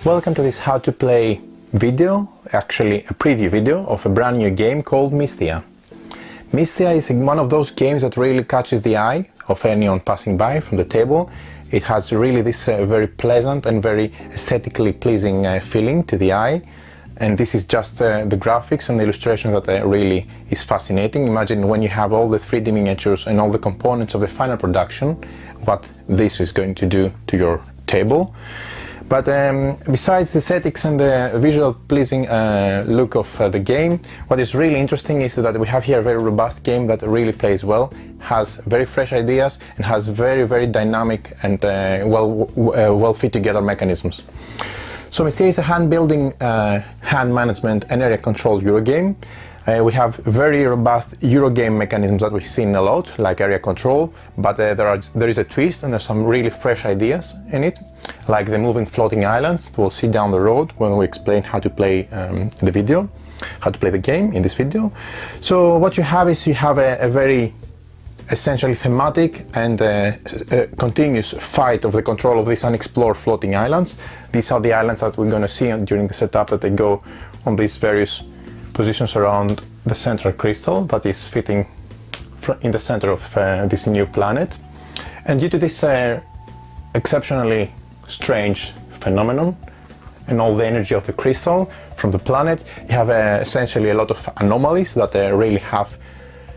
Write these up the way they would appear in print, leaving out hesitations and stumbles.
Welcome to this how to play video, actually a preview video of a brand new game called Mysthea. Mysthea is one of those games that really catches the eye of anyone passing by from the table. It has really this very pleasant and very aesthetically pleasing feeling to the eye. And this is just the graphics and the illustration that really is fascinating. Imagine when you have all the 3D miniatures and all the components of the final production, what this is going to do to your table. But besides the aesthetics and the visual pleasing look of the game, what is really interesting is that we have here a very robust game that really plays well, has very fresh ideas and has very dynamic and well fit together mechanisms. So Mysthea is a hand-building, hand management and area control Eurogame. We have very robust Eurogame mechanisms that we've seen a lot, like area control, but there is a twist and there's some really fresh ideas in it, like the moving floating islands. We'll see down the road when we explain how to play the video, how to play the game in this video. So what you have is you have a very essentially thematic and continuous fight of the control of these unexplored floating islands. These are the islands that we're going to see during the setup, that they go on these various positions around the central crystal that is fitting in the center of this new planet. And due to this exceptionally strange phenomenon and all the energy of the crystal from the planet, you have essentially a lot of anomalies that really have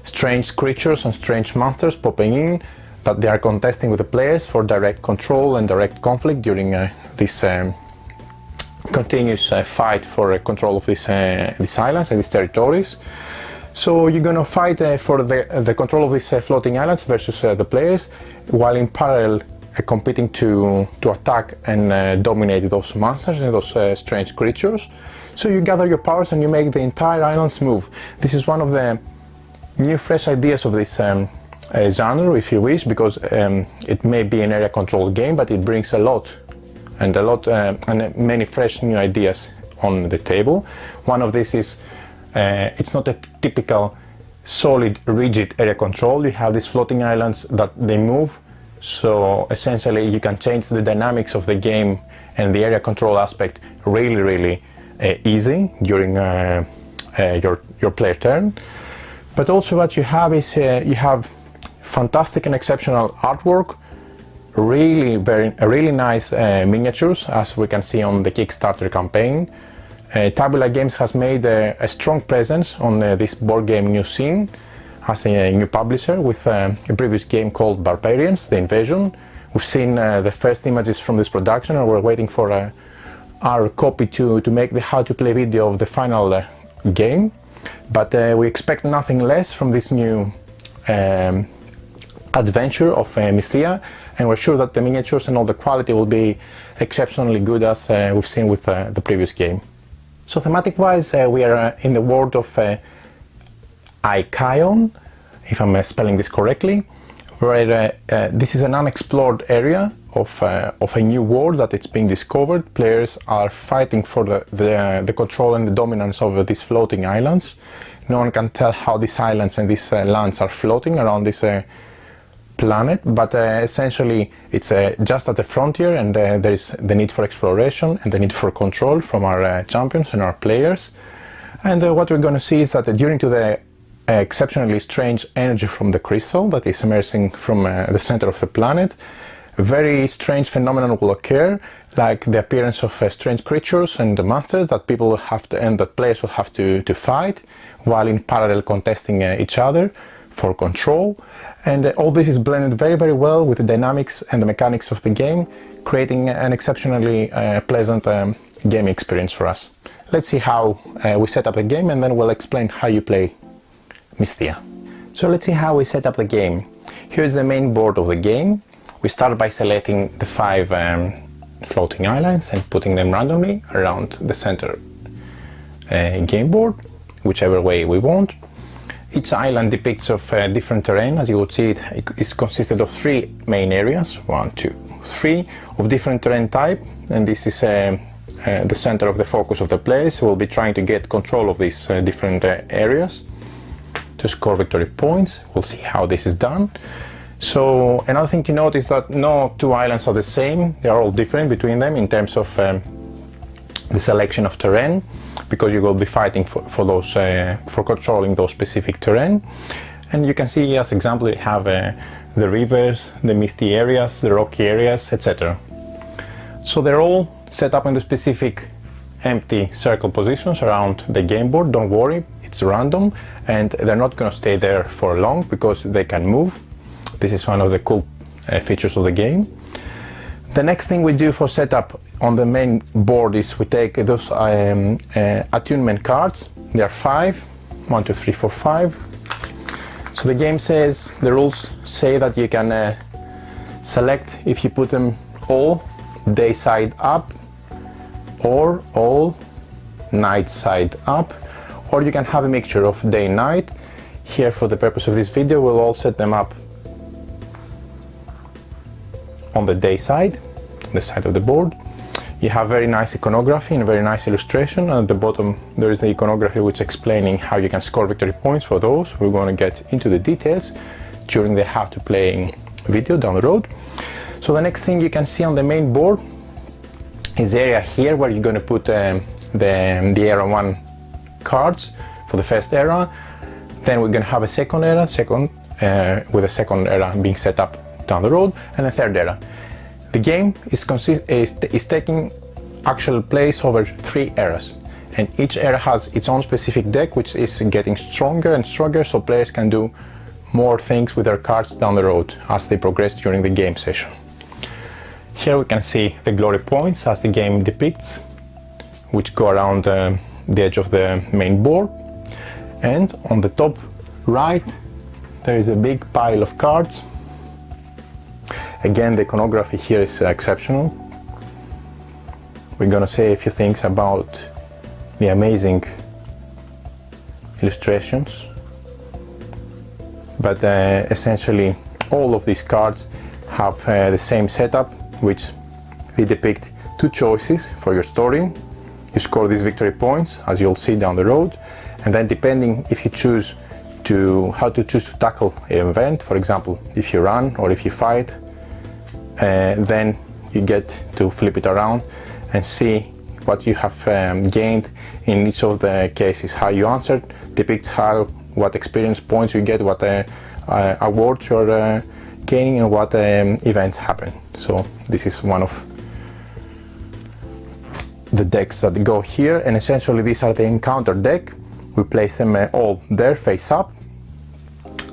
strange creatures and strange monsters popping in, that they are contesting with the players for direct control and direct conflict during this continuous fight for control of these islands and these territories. So you're going to fight for the control of these floating islands versus the players, while in parallel competing to attack and dominate those monsters and those strange creatures. So you gather your powers and you make the entire islands move. This is one of the new fresh ideas of this genre, if you wish, because it may be an area control game, but it brings a lot and many fresh new ideas on the table. One of these is it's not a typical solid rigid area control. You have these floating islands that they move, so essentially you can change the dynamics of the game and the area control aspect really easy during your player turn. But also what you have is you have fantastic and exceptional artwork, really nice miniatures, as we can see on the Kickstarter campaign. Tabula Games has made a strong presence on this board game new scene as a new publisher with a previous game called Barbarians, The Invasion. We've seen the first images from this production and we're waiting for our copy to make the how to play video of the final game. But we expect nothing less from this new adventure of Mysthea, and we're sure that the miniatures and all the quality will be exceptionally good, as we've seen with the previous game. So thematic wise, we are in the world of Icaion, if I'm spelling this correctly, where this is an unexplored area of a new world that it's being discovered. Players are fighting for the control and the dominance of these floating islands. No one can tell how these islands and these lands are floating around this planet, but essentially it's just at the frontier, and there is the need for exploration and the need for control from our champions and our players. And what we're going to see is that during to the exceptionally strange energy from the crystal that is emerging from the center of the planet, a very strange phenomenon will occur, like the appearance of strange creatures and monsters that people will have to, and that players will have to fight, while in parallel contesting each other for control. And all this is blended very well with the dynamics and the mechanics of the game, creating an exceptionally pleasant gaming experience for us. Let's see how we set up the game, and then we'll explain how you play Mysthea. So let's see how we set up the game. Here's the main board of the game. We start by selecting the 5 floating islands and putting them randomly around the center game board, whichever way we want. Each island depicts of different terrain. As you will see, it is consisted of 3 main areas, 1, 2, 3, of different terrain type, and this is the center of the focus of the players, who will be trying to get control of these different areas to score victory points. We'll see how this is done. So another thing to note is that no 2 islands are the same. They are all different between them in terms of the selection of terrain, because you will be fighting for controlling those specific terrain. And you can see as example you have the rivers, the misty areas, the rocky areas, etc. So they're all set up in the specific empty circle positions around the game board. Don't worry, it's random and they're not going to stay there for long because they can move. This is one of the cool features of the game. The next thing we do for setup on the main board is we take those attunement cards. There are 5, 1, 2, 3, 4, 5. So the game says, the rules say that you can select if you put them all day side up or all night side up, or you can have a mixture of day and night. Here for the purpose of this video we'll all set them up on the day side, the side of the board. You have very nice iconography and very nice illustration, and at the bottom there is the iconography which is explaining how you can score victory points for those. We're going to get into the details during the how to play video down the road. So the next thing you can see on the main board is the area here where you're going to put the era 1 cards for the first era. Then we're going to have a second era, with a second era being set up down the road, and a third era. The game is taking actual place over 3 eras, and each era has its own specific deck which is getting stronger and stronger, so players can do more things with their cards down the road as they progress during the game session. Here we can see the glory points as the game depicts, which go around the edge of the main board, and on the top right there is a big pile of cards. Again, the iconography here is exceptional. We're going to say a few things about the amazing illustrations, but essentially all of these cards have the same setup, which they depict 2 choices for your story. You score these victory points, as you'll see down the road, and then depending if you choose how to tackle an event, for example, if you run or if you fight, then you get to flip it around and see what you have gained in each of the cases. How you answered depicts what experience points you get, what awards you're gaining, and what events happen. So this is one of the decks that go here, and essentially these are the encounter deck. We place them all there face up,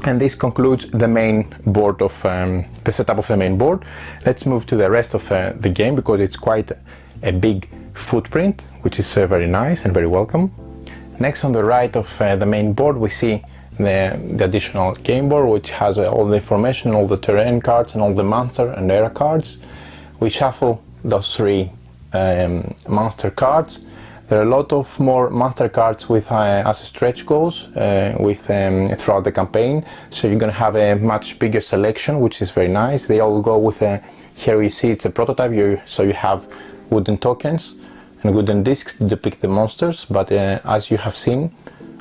and this concludes the main board of the setup of the main board. Let's move to the rest of the game, because it's quite a big footprint, which is very nice and very welcome. Next, on the right of the main board, we see the additional game board, which has all the information, all the terrain cards and all the monster and era cards. We shuffle those 3 monster cards. There are a lot of more monster cards with as stretch goals throughout the campaign, so you're going to have a much bigger selection, which is very nice. They all go with here you see it's a prototype, so you have wooden tokens and wooden discs to depict the monsters, but as you have seen,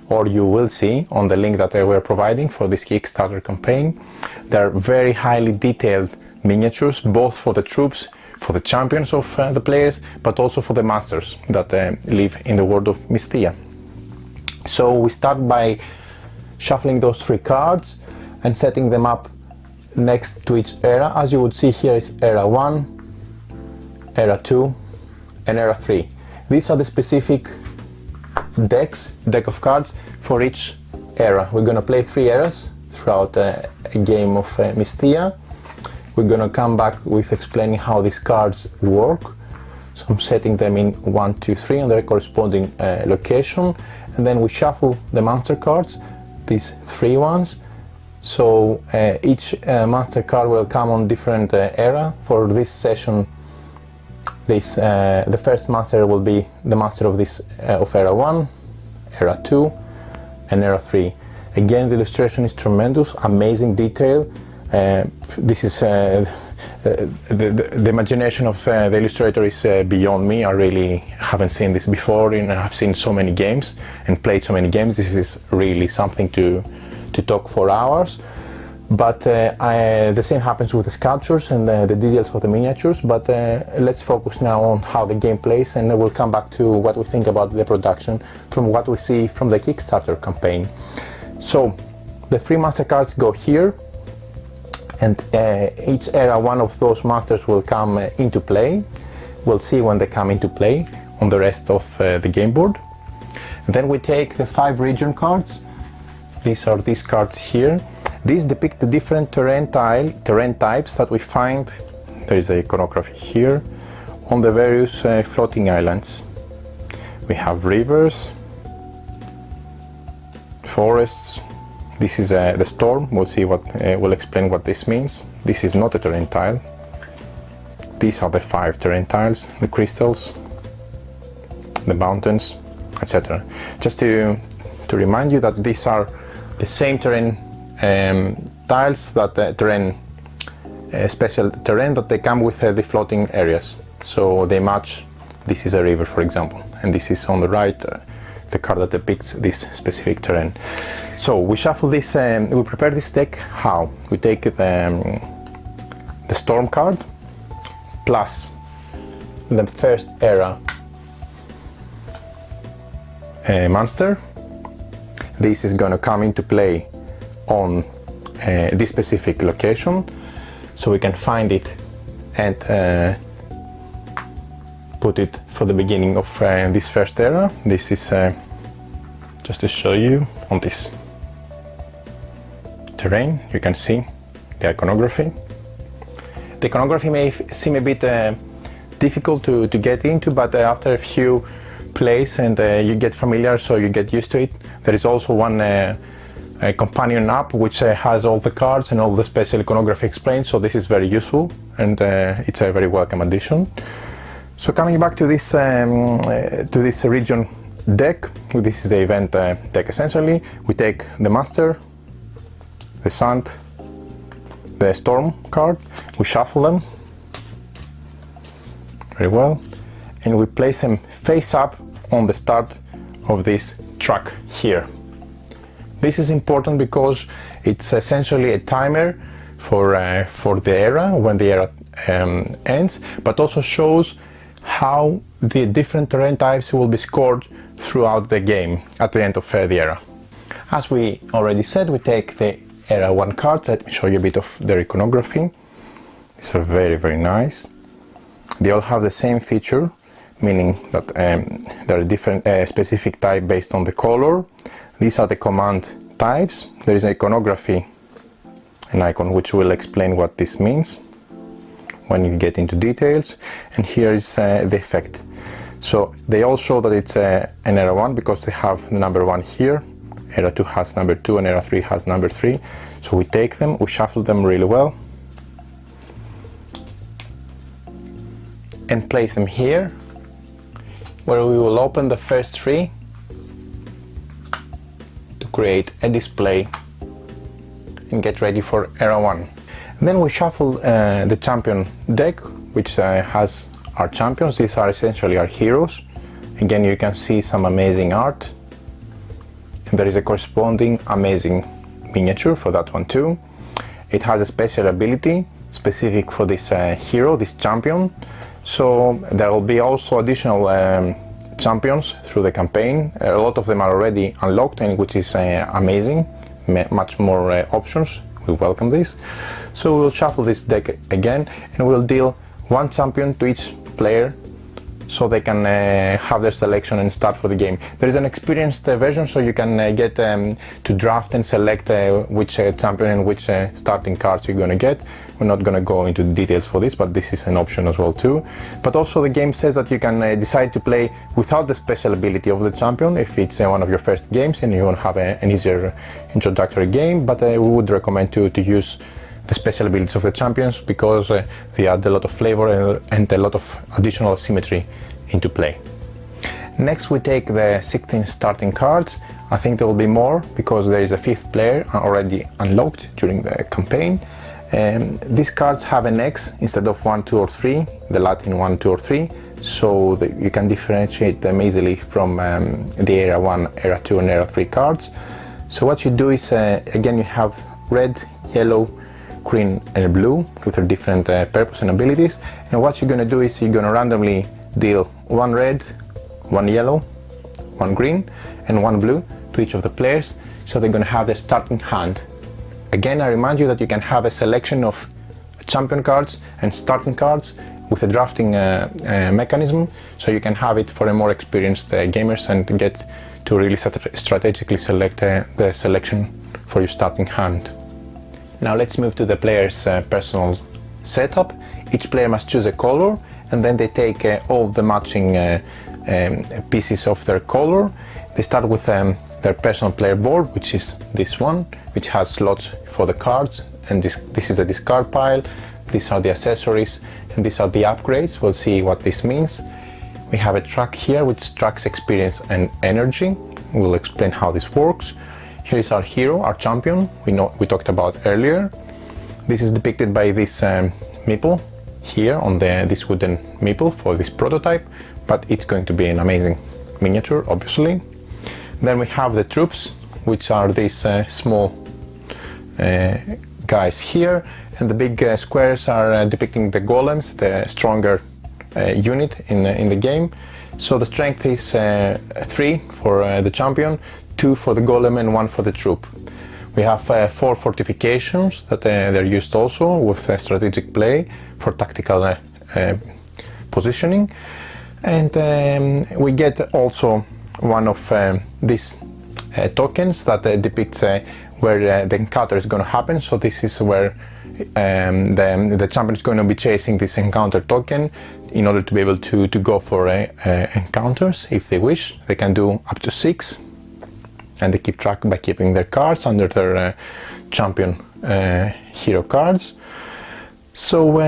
or you will see on the link that we're providing for this Kickstarter campaign, there are very highly detailed miniatures, both for the troops, for the champions of the players, but also for the masters that live in the world of Mysthea. So we start by shuffling those 3 cards and setting them up next to each era. As you would see, here is era 1, era 2 and era 3. These are the specific deck of cards for each era. We're going to play 3 eras throughout a game of Mysthea. We're going to come back with explaining how these cards work. So I'm setting them in 1, 2, 3 on their corresponding location, and then we shuffle the monster cards, these 3 ones. So each monster card will come on different era. For this session, the first monster will be the master of this of era 1, era 2 and era 3. Again, the illustration is tremendous, amazing detail. This is the imagination of the illustrator is beyond me. I really haven't seen this before, and I've seen so many games and played so many games. This is really something to talk for hours. but the same happens with the sculptures and the details of the miniatures. But let's focus now on how the game plays, and we'll come back to what we think about the production from what we see from the Kickstarter campaign. So the 3 master cards go here, and each era one of those masters will come into play. We'll see when they come into play on the rest of the game board. Then we take the 5 region cards. These are these cards here. These depict the different terrain types that we find. There is a iconography here on the various floating islands. We have rivers, forests. This is the storm. We'll see what we'll explain what this means. This is not a terrain tile. These are the 5 terrain tiles: the crystals, the mountains, etc. Just to remind you that these are the same terrain tiles, that special terrain that they come with the floating areas. So they match. This is a river, for example, and this is on the right the card that depicts this specific terrain. So we shuffle this, we prepare this deck. How? We take the storm card plus the first era monster. This is going to come into play on this specific location, so we can find it and put it for the beginning of this first era. This is just to show you on this terrain. You can see the iconography. The iconography may seem a bit difficult to get into, but after a few plays and you get familiar, so you get used to it. There is also one a companion app which has all the cards and all the special iconography explained, so this is very useful, and it's a very welcome addition. So coming back to this region deck, this is the event deck essentially. We take the master, the sand, the storm card, we shuffle them very well, and we place them face up on the start of this track here. This is important because it's essentially a timer for the era, when the era ends, but also shows how the different terrain types will be scored throughout the game at the end of the era. As we already said, we take the era 1 card. Let me show you a bit of their iconography. These are very, very nice. They all have the same feature, meaning that there are different specific type based on the color. These are the command types. There is an iconography, an icon which will explain what this means when you get into details, and here is the effect. So they all show that it's an era 1 because they have number 1 here. Era 2 has number 2 and era 3 has number 3. So we take them, we shuffle them really well and place them here, where we will open the first 3 to create a display and get ready for era 1. Then we shuffle the champion deck, which has our champions. These are essentially our heroes. Again, you can see some amazing art, and there is a corresponding amazing miniature for that one too. It has a special ability specific for this hero, this champion. So there will be also additional champions through the campaign. A lot of them are already unlocked, and which is amazing. Much more options. We welcome this. So we'll shuffle this deck again, and we'll deal 1 champion to each player, so they can have their selection and start for the game. There is an experienced version, so you can get to draft and select which champion and which starting cards you're going to get. We're not going to go into details for this, but this is an option as well too. But also the game says that you can decide to play without the special ability of the champion if it's one of your first games and you want to have an easier introductory game, but we would recommend to use the special abilities of the champions because they add a lot of flavor and a lot of additional symmetry into play. Next we take the 16 starting cards. I think there will be more because there is a 5th player already unlocked during the campaign. These cards have an X instead of 1, 2 or 3, the Latin 1, 2 or 3, so that you can differentiate them easily from the era 1, era 2 and era 3 cards. So what you do is, again, you have red, yellow, green and blue with their different purpose and abilities. And what you're gonna do is you're gonna randomly deal 1 red, 1 yellow, 1 green and 1 blue to each of the players, so they're gonna have their starting hand. Again, I remind you that you can have a selection of champion cards and starting cards with a drafting mechanism, so you can have it for a more experienced gamers and get to really strategically select the selection for your starting hand. Now let's move to the player's personal setup. Each player must choose a color, and then they take all the matching pieces of their color. They start with their personal player board, which is this one, which has slots for the cards, and this is the discard pile. These are the accessories, and these are the upgrades. We'll see what this means. We have a track here which tracks experience and energy. We'll explain how this works. Here is our hero, our champion, we talked about earlier. This is depicted by this meeple here on this wooden meeple for this prototype, but it's going to be an amazing miniature, obviously. Then we have the troops, which are these small guys here, and the big squares are depicting the golems, the stronger unit in the game. So the strength is 3 for the champion, 2 for the golem and 1 for the troop. We have 4 fortifications that they're used also with strategic play for tactical positioning, and we get also one of these tokens that depicts where the encounter is going to happen. So this is where the champion is going to be chasing this encounter token in order to be able to go for encounters if they wish. They can do up to 6, and they keep track by keeping their cards under their champion hero cards. So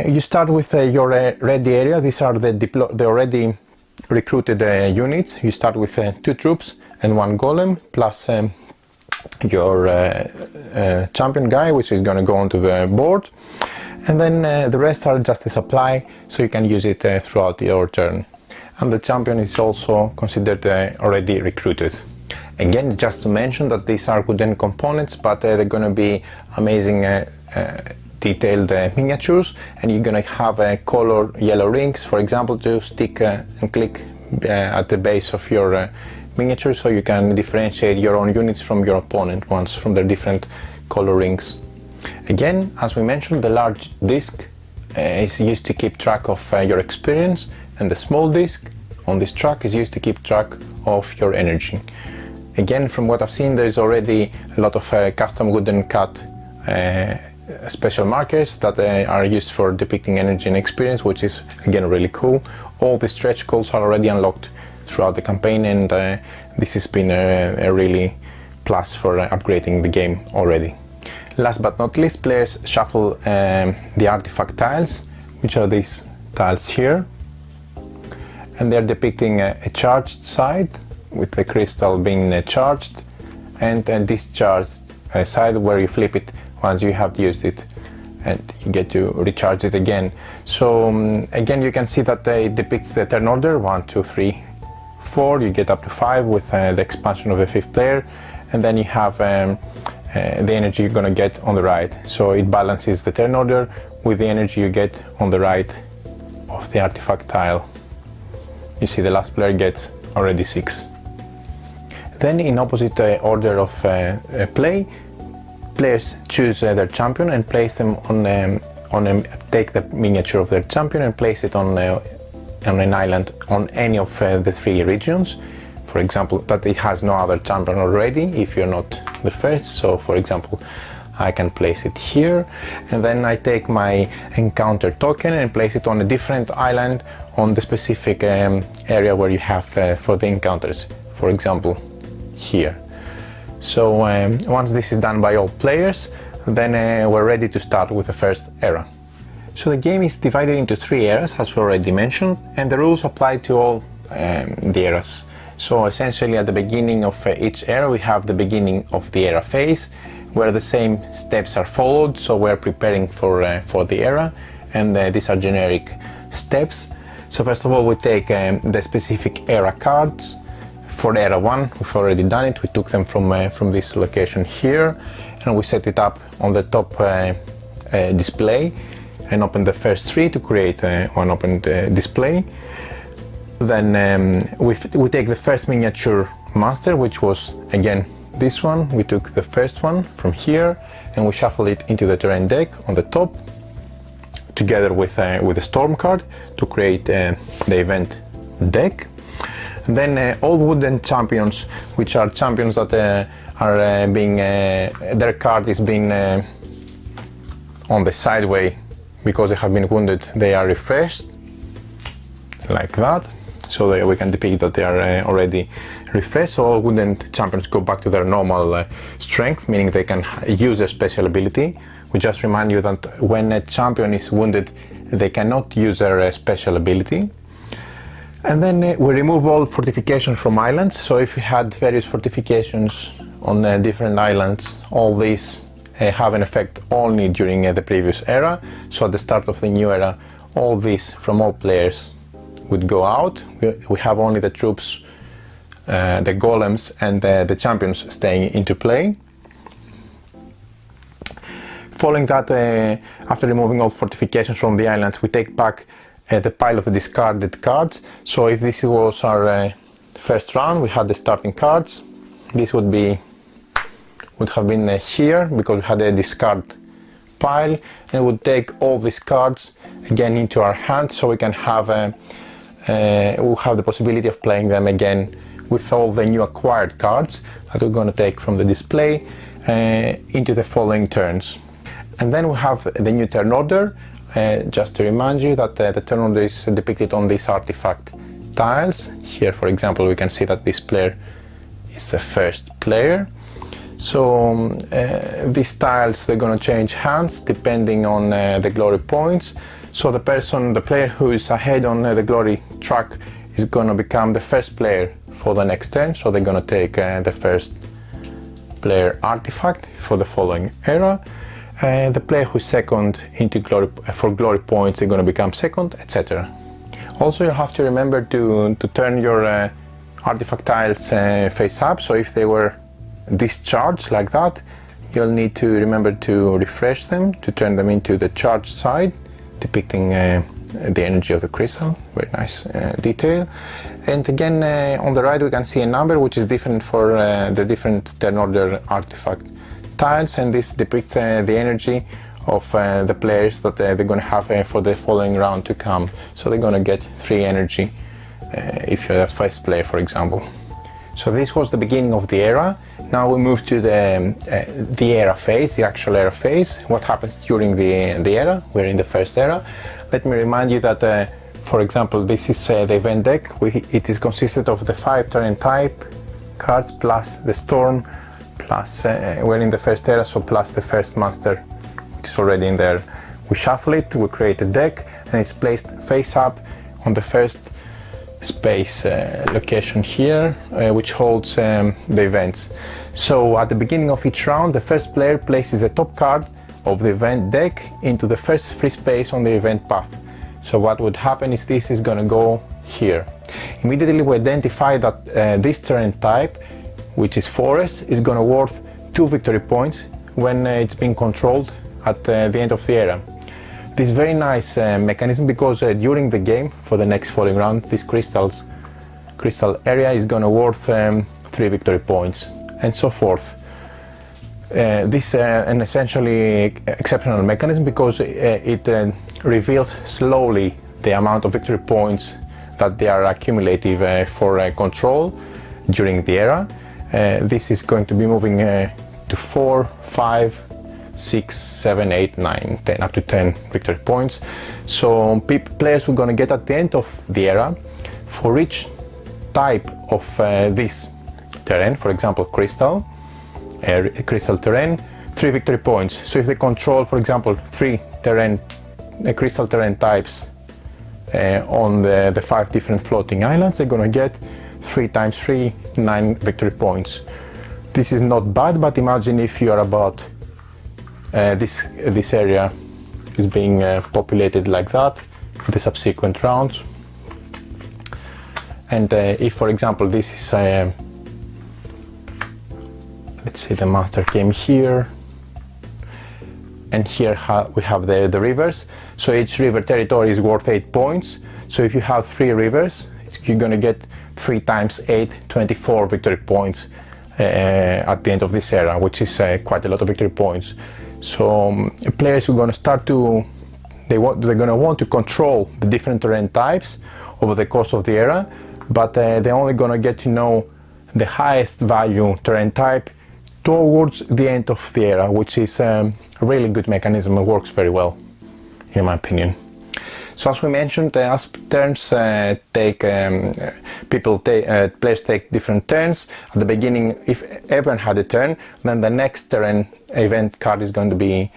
you start with your ready area. These are the already recruited units. You start with 2 troops and 1 golem plus your champion guy, which is going to go onto the board, and then the rest are just a supply, so you can use it throughout your turn. And the champion is also considered already recruited. Again, just to mention that these are wooden components, but they're going to be amazing detailed miniatures, and you're going to have color yellow rings, for example, to stick and click at the base of your miniature, so you can differentiate your own units from your opponent ones from their different color rings. Again, as we mentioned, the large disc is used to keep track of your experience, and the small disc on this track is used to keep track of your energy. Again, from what I've seen, there is already a lot of custom wooden cut special markers that are used for depicting energy and experience, which is again really cool. All the stretch goals are already unlocked throughout the campaign, and this has been a really plus for upgrading the game already. Last but not least, players shuffle the artifact tiles, which are these tiles here, and they're depicting a charged side with the crystal being charged, and a discharged side where you flip it once you have used it and you get to recharge it again. So again, you can see that it depicts the turn order 1, 2, 3, 4. You get up to 5 with the expansion of the 5th player, and then you have the energy you're going to get on the right. So it balances the turn order with the energy you get on the right of the artifact tile. You see the last player gets already 6. Then in opposite order of play, players choose their champion and place them take the miniature of their champion and place it on an island on any of the 3 regions. For example, that it has no other champion already if you're not the first. So for example, I can place it here, and then I take my encounter token and place it on a different island on the specific area where you have for the encounters, for example here. So once this is done by all players, then we're ready to start with the first era. So the game is divided into 3 eras, as we already mentioned, and the rules apply to all the eras. So essentially at the beginning of each era we have the beginning of the era phase, where the same steps are followed, so we're preparing for the era, and these are generic steps. So first of all we take the specific era cards. For era 1, we've already done it. We took them from this location here, and we set it up on the top display and open the first 3 to create one open display. Then we take the first miniature monster, which was again this one. We took the first one from here and we shuffle it into the terrain deck on the top, together with the storm card to create the event deck. And then all wooden champions, which are champions that are being their card is being on the sideway because they have been wounded. They are refreshed like that, so we can depict that they are already refreshed. So all wooden champions go back to their normal strength, meaning they can use their special ability. We just remind you that when a champion is wounded, they cannot use their special ability. And then we remove all fortifications from islands. So if we had various fortifications on different islands, all these have an effect only during the previous era. So at the start of the new era, all these from all players would go out. We have only the troops, the golems and the champions staying into play. Following that, after removing all fortifications from the islands, we take back the pile of the discarded cards. So if this was our first round, we had the starting cards. This would have been here because we had a discard pile, and we would take all these cards again into our hands, so we can have we'll have the possibility of playing them again with all the new acquired cards that we're going to take from the display into the following turns. And then we have the new turn order. Just to remind you that the turn order is depicted on these artifact tiles. Here, for example, we can see that this player is the first player. So these tiles, they're going to change hands depending on the glory points. So the player who is ahead on the glory track is going to become the first player for the next turn. So they're going to take the first player artifact for the following era. The player who's second into glory for glory points, they're going to become second, etc. Also, you have to remember to turn your artifact tiles face up. So if they were discharged like that, you'll need to remember to refresh them to turn them into the charged side, depicting the energy of the crystal. Very nice detail. And again, on the right we can see a number which is different for the different turn order artifact tiles, and this depicts the energy of the players that they're going to have for the following round to come. So they're going to get 3 energy if you're the first player, for example. So this was the beginning of the era. Now we move to the era phase, the actual era phase. What happens during the era? We're in the first era. Let me remind you that, for example, this is the event deck. It is consisted of the 5 terrain type cards plus the storm, plus we're in the first era, so plus the first master, which is already in there. We shuffle it, we create a deck, and it's placed face up on the first space location here, which holds the events. So at the beginning of each round, the first player places the top card of the event deck into the first free space on the event path. So what would happen is this is going to go here. Immediately we identify that this terrain type, which is forest, is going to worth 2 victory points when it's being controlled at the end of the era. This very nice mechanism, because during the game for the next following round, this crystal area is going to worth 3 victory points, and so forth. This is an essentially exceptional mechanism because it reveals slowly the amount of victory points that they are accumulative for control during the era. This is going to be moving to 4, 5, 6, 7, 8, 9, 10, up to 10 victory points. So players were going to get at the end of the era, for each type of this terrain, for example crystal terrain, 3 victory points. So if they control, for example, 3 crystal terrain types on the 5 different floating islands, they're going to get 3 times 3, 9 victory points. This is not bad, but imagine if you are about this area is being populated like that for the subsequent rounds. And if, for example, this is let's say the master came here, and here we have the rivers. So each river territory is worth 8 points. So if you have 3 rivers, you're going to get 3 times 8, 24 victory points at the end of this era, which is quite a lot of victory points. So players are going to start to, they're going to want to control the different terrain types over the course of the era, but they're only going to get to know the highest value terrain type towards the end of the era, which is a really good mechanism and works very well, in my opinion. So as we mentioned, as turns take, players take different turns. At the beginning, if everyone had a turn, then the next terrain event card is going to be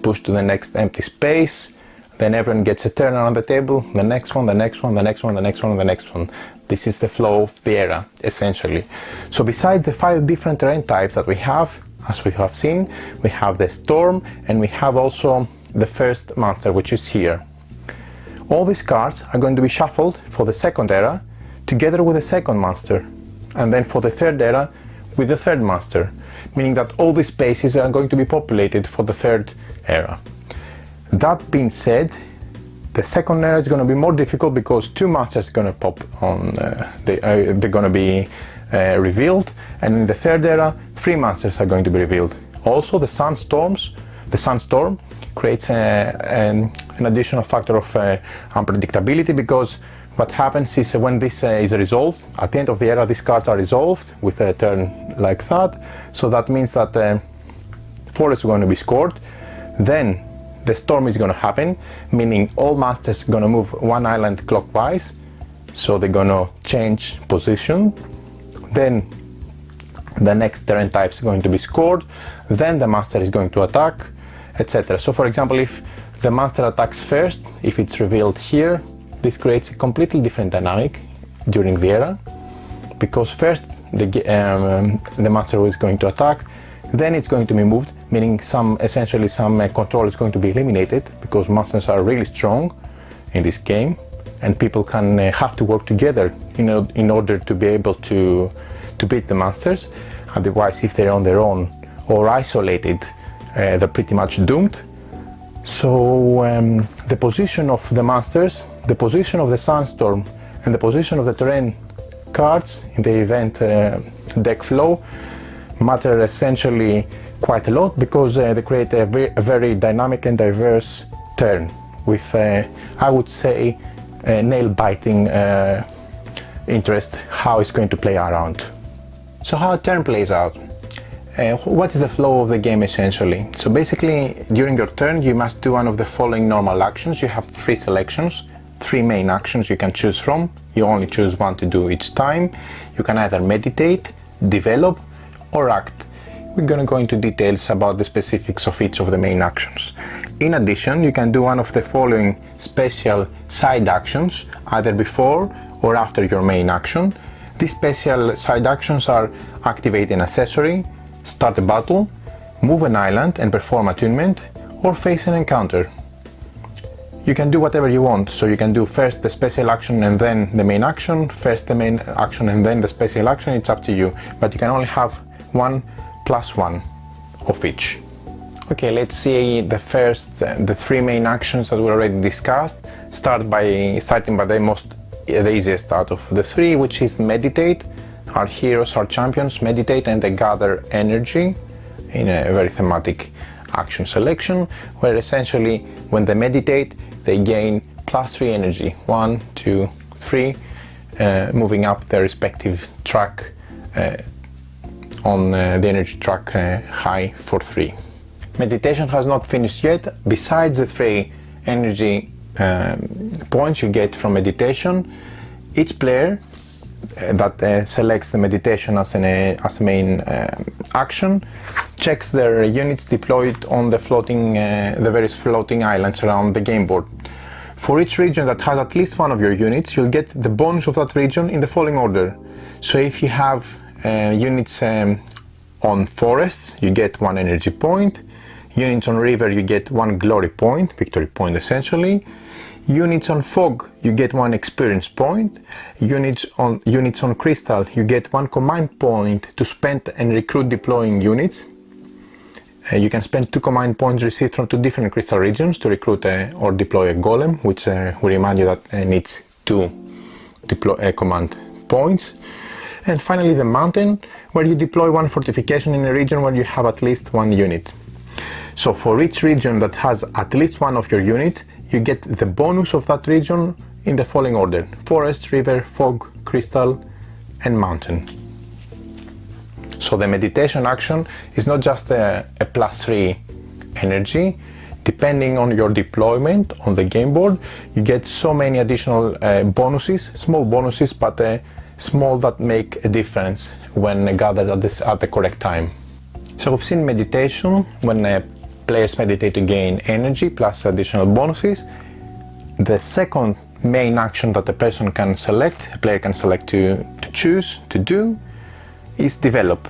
pushed to the next empty space. Then everyone gets a turn around the table, the next one, the next one, the next one, the next one, the next one. This is the flow of the era, essentially. So besides the 5 different terrain types that we have, as we have seen, we have the storm, and we have also the first monster, which is here. All these cards are going to be shuffled for the second era, together with the second monster, and then for the third era with the third monster, meaning that all these spaces are going to be populated for the third era. That being said, the second era is going to be more difficult because 2 monsters are going to pop on, they're going to be revealed, and in the third era 3 monsters are going to be revealed. Also the Sunstorm creates an additional factor of unpredictability, because what happens is when this is resolved, at the end of the era these cards are resolved with a turn like that, so that means that forests are going to be scored. Then the storm is going to happen, meaning all monsters are going to move 1 island clockwise, so they're going to change position. Then the next terrain type is going to be scored, then the monster is going to attack, etc. So for example, if the monster attacks first, if it's revealed here, this creates a completely different dynamic during the era, because first the monster is going to attack, then it's going to be moved, meaning essentially some control is going to be eliminated, because monsters are really strong in this game and people can have to work together in order to be able to beat the monsters. Otherwise, if they're on their own or isolated, they're pretty much doomed. So the position of the monsters, the position of the Sunstorm, and the position of the terrain cards in the event deck flow matter essentially quite a lot, because they create a very dynamic and diverse turn with, I would say, nail-biting interest how it's going to play around. So how a turn plays out. What is the flow of the game essentially? So basically, during your turn you must do one of the following normal actions. You have 3 selections, 3 main actions you can choose from. You only choose one to do each time. You can either meditate, develop, or act. We're going to go into details about the specifics of each of the main actions. In addition, you can do one of the following special side actions, either before or after your main action. These special side actions are activate an accessory, start a battle, move an island and perform attunement, or face an encounter. You can do whatever you want, so you can do first the special action and then the main action, first the main action and then the special action, it's up to you, but you can only have 1 + 1 of each. Okay, let's see the 3 main actions that we already discussed. Starting by the easiest out of the 3, which is meditate. Our heroes, our champions meditate and they gather energy in a very thematic action selection, where essentially when they meditate they gain +3 energy, 1, 2, 3, moving up their respective track on the energy track high for 3. Meditation has not finished yet. Besides the 3 energy points you get from meditation, each player that selects the meditation as a main action checks their units deployed on the various floating islands around the game board. For each region that has at least one of your units, you'll get the bonus of that region in the following order. So if you have units on forests, you get 1 energy point. Units on river, you get 1 glory point, victory point essentially. Units on fog, you get 1 experience point. Units on crystal, you get 1 command point to spend and recruit deploying units. You can spend 2 command points received from 2 different crystal regions to recruit or deploy a golem, which we remind you that needs 2 command points. And finally the mountain, where you deploy 1 fortification in a region where you have at least 1 unit. So for each region that has at least 1 of your units, you get the bonus of that region in the following order: forest, river, fog, crystal and mountain. So the meditation action is not just a +3 energy. Depending on your deployment on the game board, you get so many additional bonuses, small bonuses, but small, that make a difference when gathered at the correct time. So we've seen meditation, when players meditate to gain energy plus additional bonuses. The second main action that a player can select to choose to do is develop.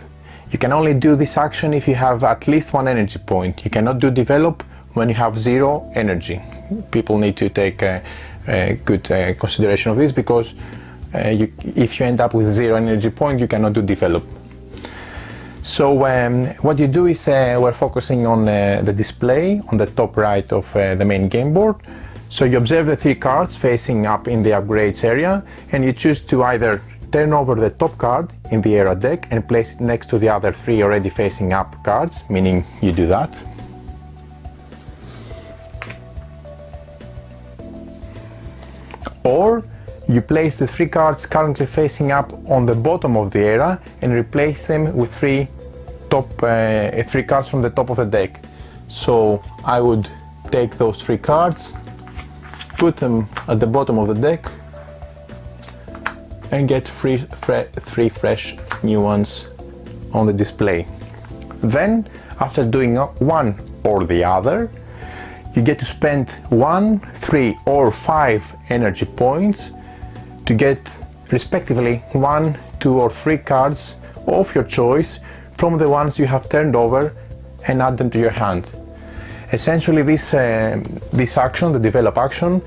You can only do this action if you have at least 1 energy point. You cannot do develop when you have 0 energy. People need to take a good consideration of this, because if you end up with 0 energy point, you cannot do develop. So what you do is we're focusing on the display on the top right of the main game board. So you observe the 3 cards facing up in the upgrades area, and you choose to either turn over the top card in the era deck and place it next to the other 3 already facing up cards, meaning you do that. Or you place the 3 cards currently facing up on the bottom of the era and replace them with 3 cards from the top of the deck. So I would take those 3 cards, put them at the bottom of the deck and get 3 fresh new ones on the display. Then, after doing one or the other, you get to spend 1, 3 or 5 energy points to get respectively 1, 2 or 3 cards of your choice from the ones you have turned over and add them to your hand. Essentially this action, the develop action,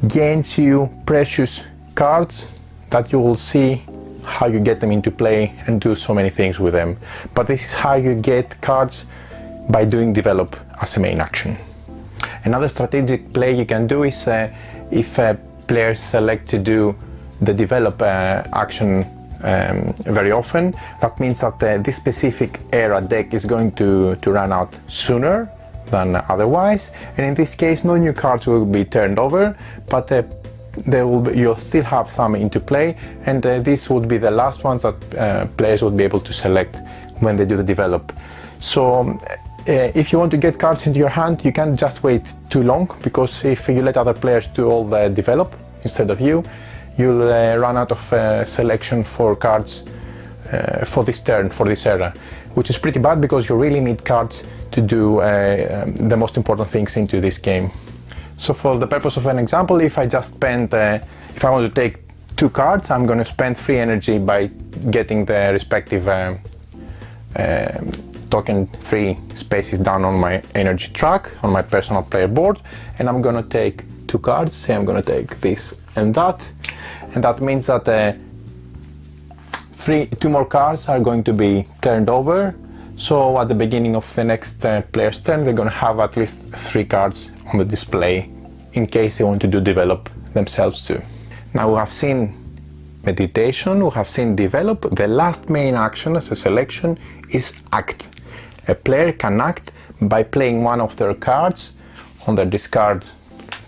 gains you precious cards that you will see how you get them into play and do so many things with them. But this is how you get cards, by doing develop as a main action. Another strategic play you can do is if players select to do the develop action very often, that means that this specific era deck is going to run out sooner than otherwise, and in this case no new cards will be turned over, but you'll still have some into play, and this would be the last ones that players would be able to select when they do the develop. So if you want to get cards into your hand, you can't just wait too long, because if you let other players do all the develop instead of you, you'll run out of selection for cards for this turn, for this era, which is pretty bad, because you really need cards to do the most important things into this game. So for the purpose of an example, if I just spend, if I want to take 2 cards, I'm going to spend 3 energy by getting the respective token 3 spaces down on my energy track, on my personal player board, and I'm going to take 2 cards. Say I'm going to take this and that means that 2 more cards are going to be turned over. So at the beginning of the next player's turn, they're going to have at least 3 cards on the display in case they want to do develop themselves too. Now we have seen meditation, we have seen develop. The last main action as a selection is act. A player can act by playing one of their cards on their discard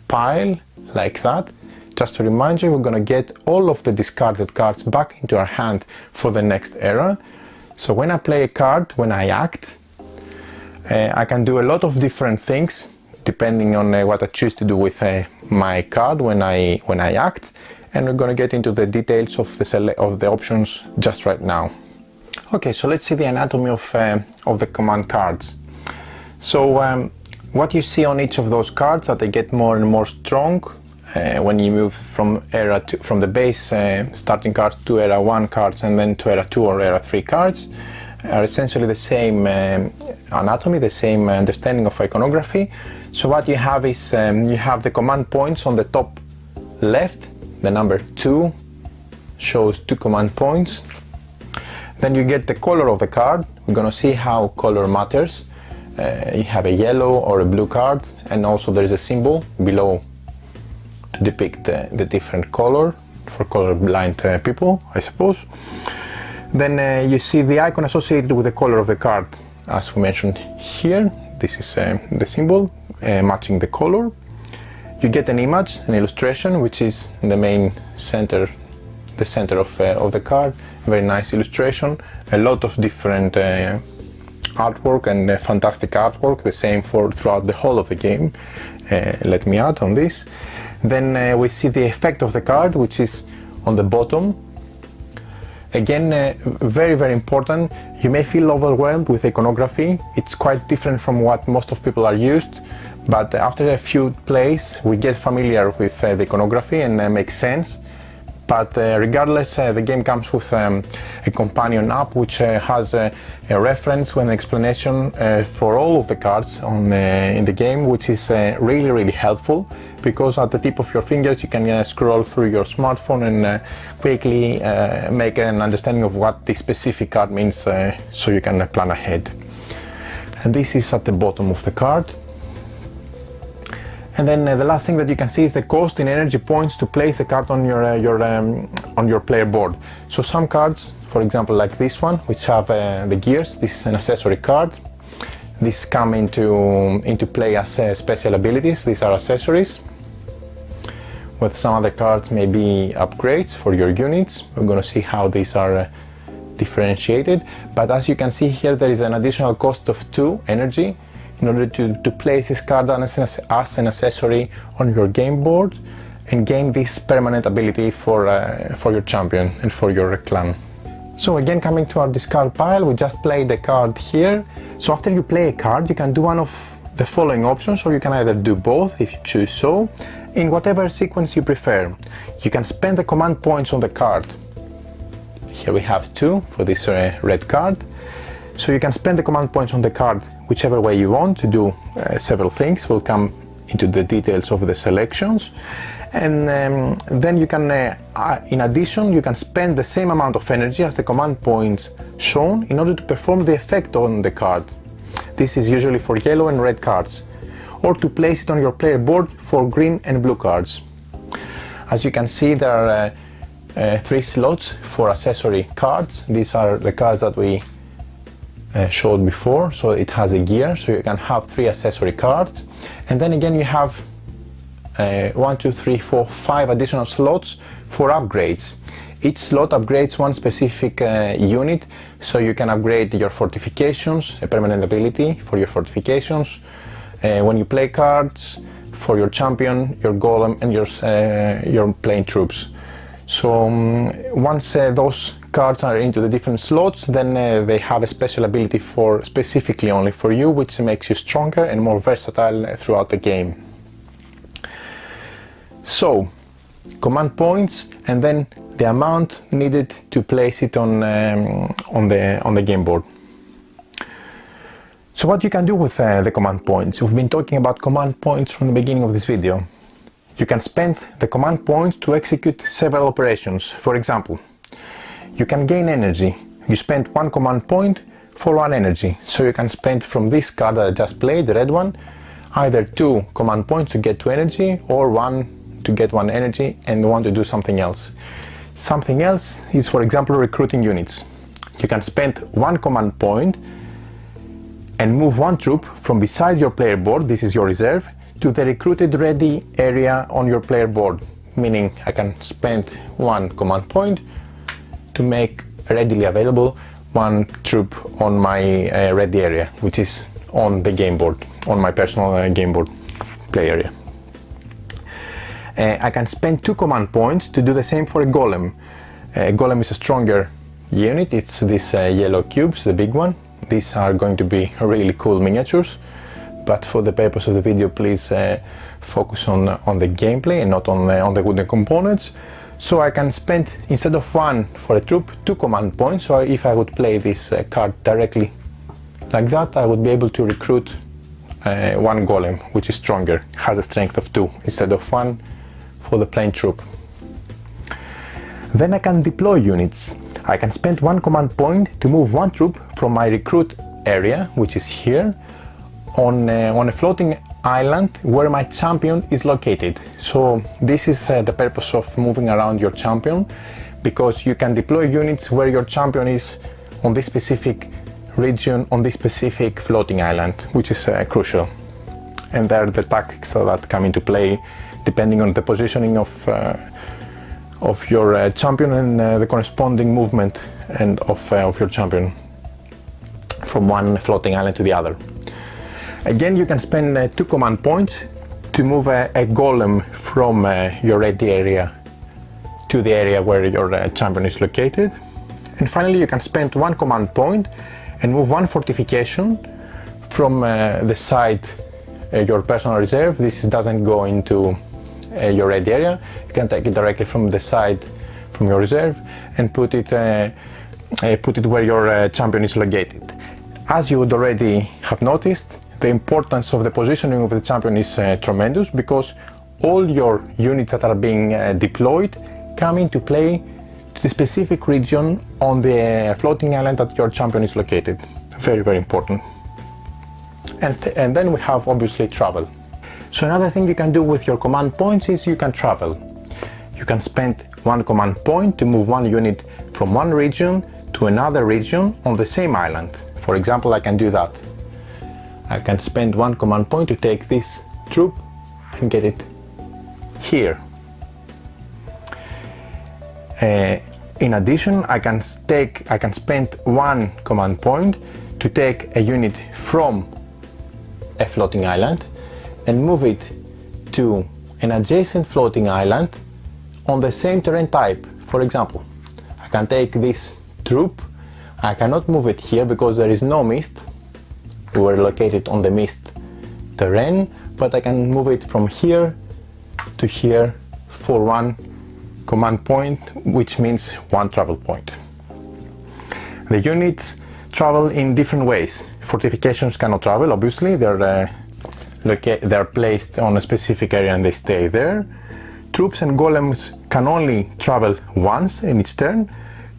pile, like that. Just to remind you, we're going to get all of the discarded cards back into our hand for the next era. So when I play a card, when I act, I can do a lot of different things depending on what I choose to do with my card when I act, and we're going to get into the details of the options just right now. Okay, so let's see the anatomy of the command cards. So what you see on each of those cards, that they get more and more strong when you move from from the base starting cards to era 1 cards and then to era 2 or era 3 cards, are essentially the same anatomy, the same understanding of iconography. So what you have is you have the command points on the top left. The number 2 shows 2 command points. Then you get the color of the card. We're going to see how color matters you have a yellow or a blue card, and also there is a symbol below to depict the different color for colorblind people, I suppose. Then you see the icon associated with the color of the card, as we mentioned here. This is the symbol matching the color. You get an image, an illustration, which is in the main center, the center of the card. Very nice illustration, a lot of different artwork and fantastic artwork, the same for throughout the whole of the game. Let me add on this. Then we see the effect of the card, which is on the bottom. Again, very important. You may feel overwhelmed with iconography. It's quite different from what most of people are used, but after a few plays we get familiar with the iconography and makes sense. But regardless, the game comes with a companion app which has a reference with an explanation for all of the cards in the game, which is really helpful, because at the tip of your fingers you can scroll through your smartphone and quickly make an understanding of what the specific card means, so you can plan ahead. And this is at the bottom of the card. And then the last thing that you can see is the cost in energy points to place the card on your player board. So some cards, for example like this one, which have the gears, this is an accessory card. These come into play as special abilities. These are accessories. With some other cards maybe upgrades for your units. We're going to see how these are differentiated. But as you can see here, there is an additional cost of 2 energy in order to place this card as an accessory on your game board and gain this permanent ability for your champion and for your clan. So again, coming to our discard pile, we just played the card here. So after you play a card, you can do one of the following options, or you can either do both if you choose so, in whatever sequence you prefer. You can spend the command points on the card. Here we have 2 for this red card. So you can spend the command points on the card whichever way you want to do several things. We'll come into the details of the selections. And then you can, in addition, you can spend the same amount of energy as the command points shown in order to perform the effect on the card. This is usually for yellow and red cards, or to place it on your player board for green and blue cards. As you can see, there are 3 slots for accessory cards. These are the cards that we showed before, so it has a gear, so you can have 3 accessory cards. And then again you have 1, 2, 3, 4, 5 additional slots for upgrades. Each slot upgrades one specific unit, so you can upgrade your fortifications, a permanent ability for your fortifications, when you play cards, for your champion, your golem and your plain troops. So once those cards are into the different slots, then they have a special ability for specifically only for you, which makes you stronger and more versatile throughout the game. So command points, and then the amount needed to place it on the game board. So what you can do with the command points? We've been talking about command points from the beginning of this video. You can spend the command points to execute several operations. For example, you can gain energy. You spend 1 command point for 1 energy. So you can spend from this card that I just played, the red one, either 2 command points to get 2 energy, or 1 to get 1 energy and 1 to do something else. Something else is, for example, recruiting units. You can spend 1 command point and move 1 troop from beside your player board, this is your reserve, to the recruited ready area on your player board. Meaning I can spend 1 command point to make readily available 1 troop on my ready area, which is on the game board, on my personal game board play area. I can spend 2 command points to do the same for a golem. A golem is a stronger unit, it's these yellow cubes, the big one. These are going to be really cool miniatures, but for the purpose of the video, please focus on the gameplay and not on the wooden components. So I can spend, instead of 1 for a troop, 2 command points. So if I would play this card directly like that, I would be able to recruit 1 golem, which is stronger, has a strength of 2 instead of 1 for the plain troop. Then I can deploy units. I can spend 1 command point to move 1 troop from my recruit area, which is here, on a floating island where my champion is located. So this is the purpose of moving around your champion, because you can deploy units where your champion is on this specific region, on this specific floating island, which is crucial. And there are the tactics that come into play depending on the positioning of your champion and the corresponding movement and of your champion from one floating island to the other. Again, you can spend 2 command points to move a golem from your ready area to the area where your champion is located. And finally, you can spend 1 command point and move 1 fortification from the side your personal reserve. This doesn't go into your ready area. You can take it directly from the side from your reserve and put it where your champion is located. As you would already have noticed, the importance of the positioning of the champion is tremendous, because all your units that are being deployed come into play to the specific region on the floating island that your champion is located. Very, very important. And then we have obviously travel. So another thing you can do with your command points is you can travel. You can spend 1 command point to move 1 unit from one region to another region on the same island. For example, I can do that. I can spend 1 command point to take this troop and get it here. In addition, I can spend 1 command point to take a unit from a floating island and move it to an adjacent floating island on the same terrain type. For example, I can take this troop. I cannot move it here because there is no mist. We were located on the mist terrain, but I can move it from here to here for 1 command point, which means 1 travel point. The units travel in different ways. Fortifications cannot travel, obviously. They're placed on a specific area and they stay there. Troops and golems can only travel once in each turn.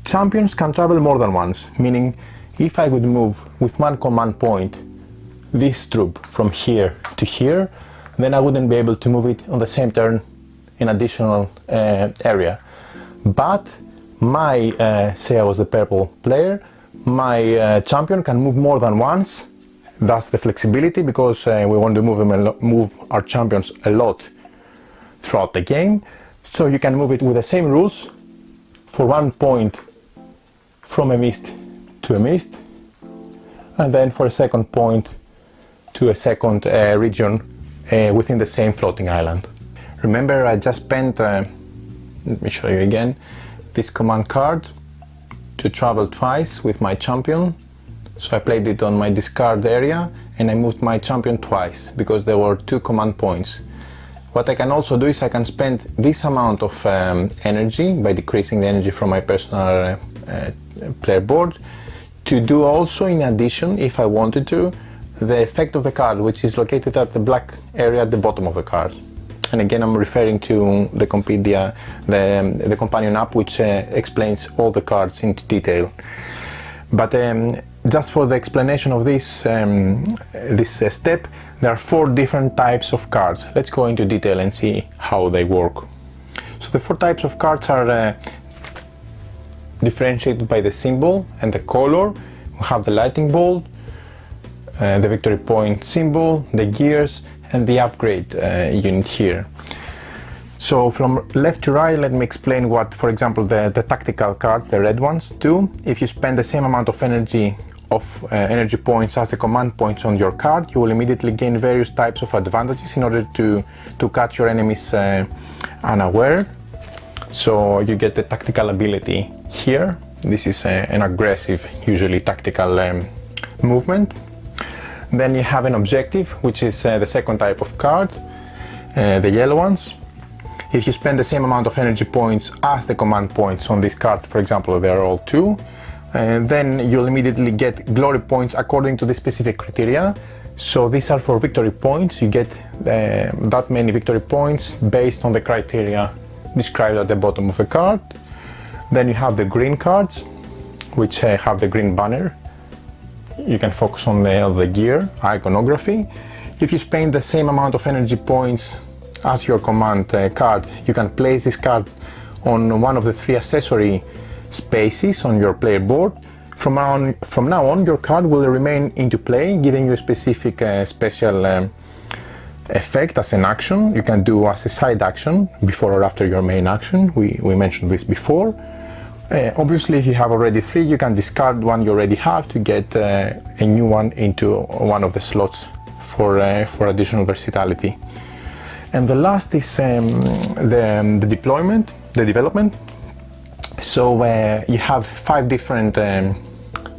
Champions can travel more than once, meaning if I would move with 1 command point this troop from here to here, then I wouldn't be able to move it on the same turn in additional area. But my, say I was the purple player, my champion can move more than once. That's the flexibility, because we want to move our champions a lot throughout the game. So you can move it with the same rules for 1 point from a mist to a mist, and then for a second point to a second region within the same floating island. Remember, I just spent, let me show you again, this command card to travel twice with my champion. So I played it on my discard area and I moved my champion twice because there were 2 command points. What I can also do is I can spend this amount of energy by decreasing the energy from my personal player board to do also, in addition, if I wanted to, the effect of the card, which is located at the black area at the bottom of the card. And again, I'm referring to the Compedia, the companion app, which explains all the cards into detail. But just for the explanation of this step, there are 4 different types of cards. Let's go into detail and see how they work. So the 4 types of cards are differentiated by the symbol and the color. We have the lightning bolt, the victory point symbol, the gears, and the upgrade unit here. So from left to right, let me explain what, for example, the tactical cards, the red ones, do. If you spend the same amount of energy points as the command points on your card, you will immediately gain various types of advantages in order to catch your enemies unaware. So you get the tactical ability here. This is an aggressive, usually tactical movement. Then you have an objective, which is the second type of card, the yellow ones. If you spend the same amount of energy points as the command points on this card, for example, they are all 2, then you'll immediately get glory points according to the specific criteria. So these are for victory points. You get that many victory points based on the criteria described at the bottom of the card. Then you have the green cards, which have the green banner you can focus on the gear iconography. If you spend the same amount of energy points as your command card, you can place this card on one of the 3 accessory spaces on your player board. From now on, your card will remain into play, giving you a specific special effect as an action. You can do as a side action before or after your main action. We mentioned this before. Obviously, if you have already 3, you can discard one you already have to get a new one into one of the slots for additional versatility. And the last is the development. So you have 5 different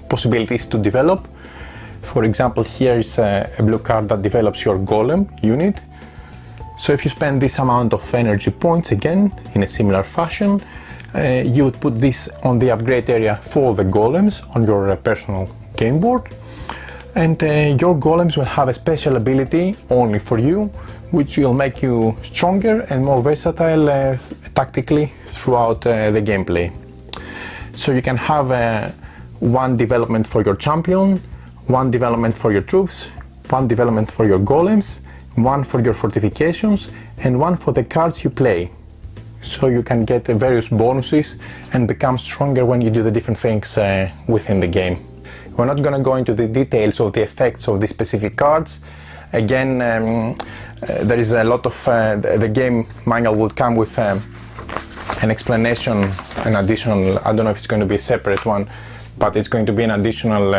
possibilities to develop. For example, here is a blue card that develops your golem unit. So if you spend this amount of energy points, again in a similar fashion, you would put this on the upgrade area for the golems on your personal game board, and your golems will have a special ability only for you, which will make you stronger and more versatile tactically throughout the gameplay. So you can have one development for your champion, one development for your troops, one development for your golems, one for your fortifications, and one for the cards you play. So you can get various bonuses and become stronger when you do the different things within the game. We're not going to go into the details of the effects of these specific cards. Again, there is a lot of the game manual will come with an explanation, an additional, I don't know if it's going to be a separate one, but it's going to be an additional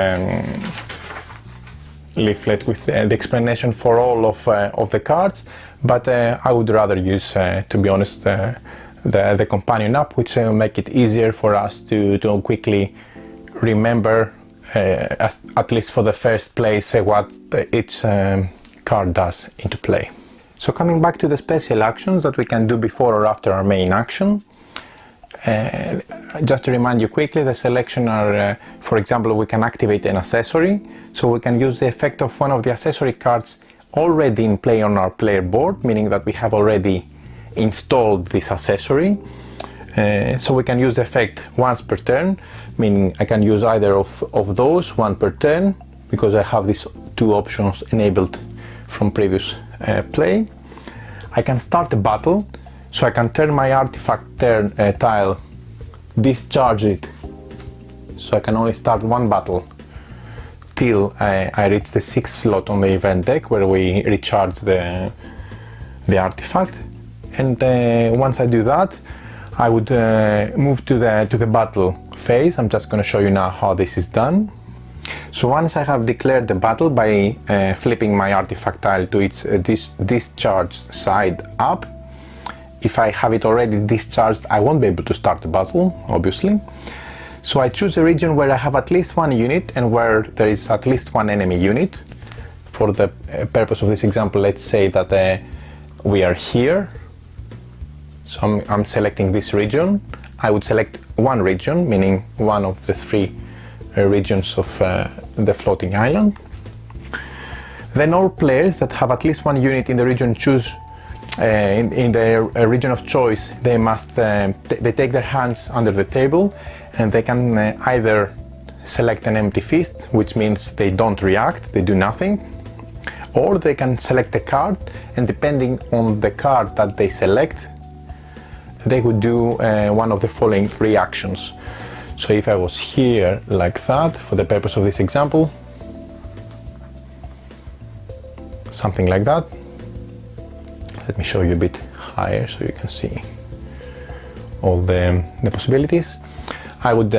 leaflet with the explanation for all of the cards. But I would rather use, to be honest, the companion app, which will make it easier for us to quickly remember, at least for the first place, what each card does into play. So coming back to the special actions that we can do before or after our main action, just to remind you quickly, the selection are, for example, we can activate an accessory, so we can use the effect of one of the accessory cards already in play on our player board, meaning that we have already installed this accessory. So we can use the effect once per turn, meaning I can use either of those, one per turn, because I have these 2 options enabled from previous play. I can start a battle, so I can turn my artifact tile, discharge it, so I can only start one battle till I reach the 6th slot on the event deck where we recharge the artifact. And once I do that, I would move to the battle phase. I'm just going to show you now how this is done. So once I have declared the battle by flipping my artifact tile to its discharged side up, if I have it already discharged, I won't be able to start the battle, obviously. So I choose a region where I have at least 1 unit and where there is at least 1 enemy unit. For the purpose of this example, let's say that we are here. So I'm selecting this region. I would select 1 region, meaning one of the 3 regions of the floating island. Then all players that have at least 1 unit in the region choose in their region of choice. They must they take their hands under the table, and they can either select an empty fist, which means they don't react, they do nothing, or they can select a card, and depending on the card that they select, they would do one of the following reactions. So if I was here like that, for the purpose of this example, something like that. Let me show you a bit higher so you can see all the possibilities. I would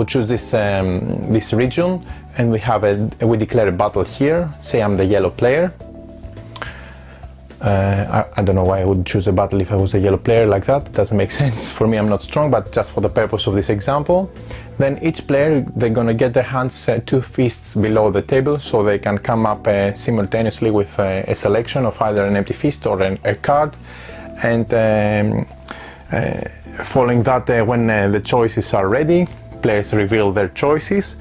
choose this region, and we declare a battle here. Say I'm the yellow player. I don't know why I would choose a battle if I was a yellow player like that. It doesn't make sense. For me, I'm not strong, but just for the purpose of this example. Then each player, they're gonna get their hands 2 fists below the table, so they can come up simultaneously with a selection of either an empty fist or a card. And following that, when the choices are ready, players reveal their choices.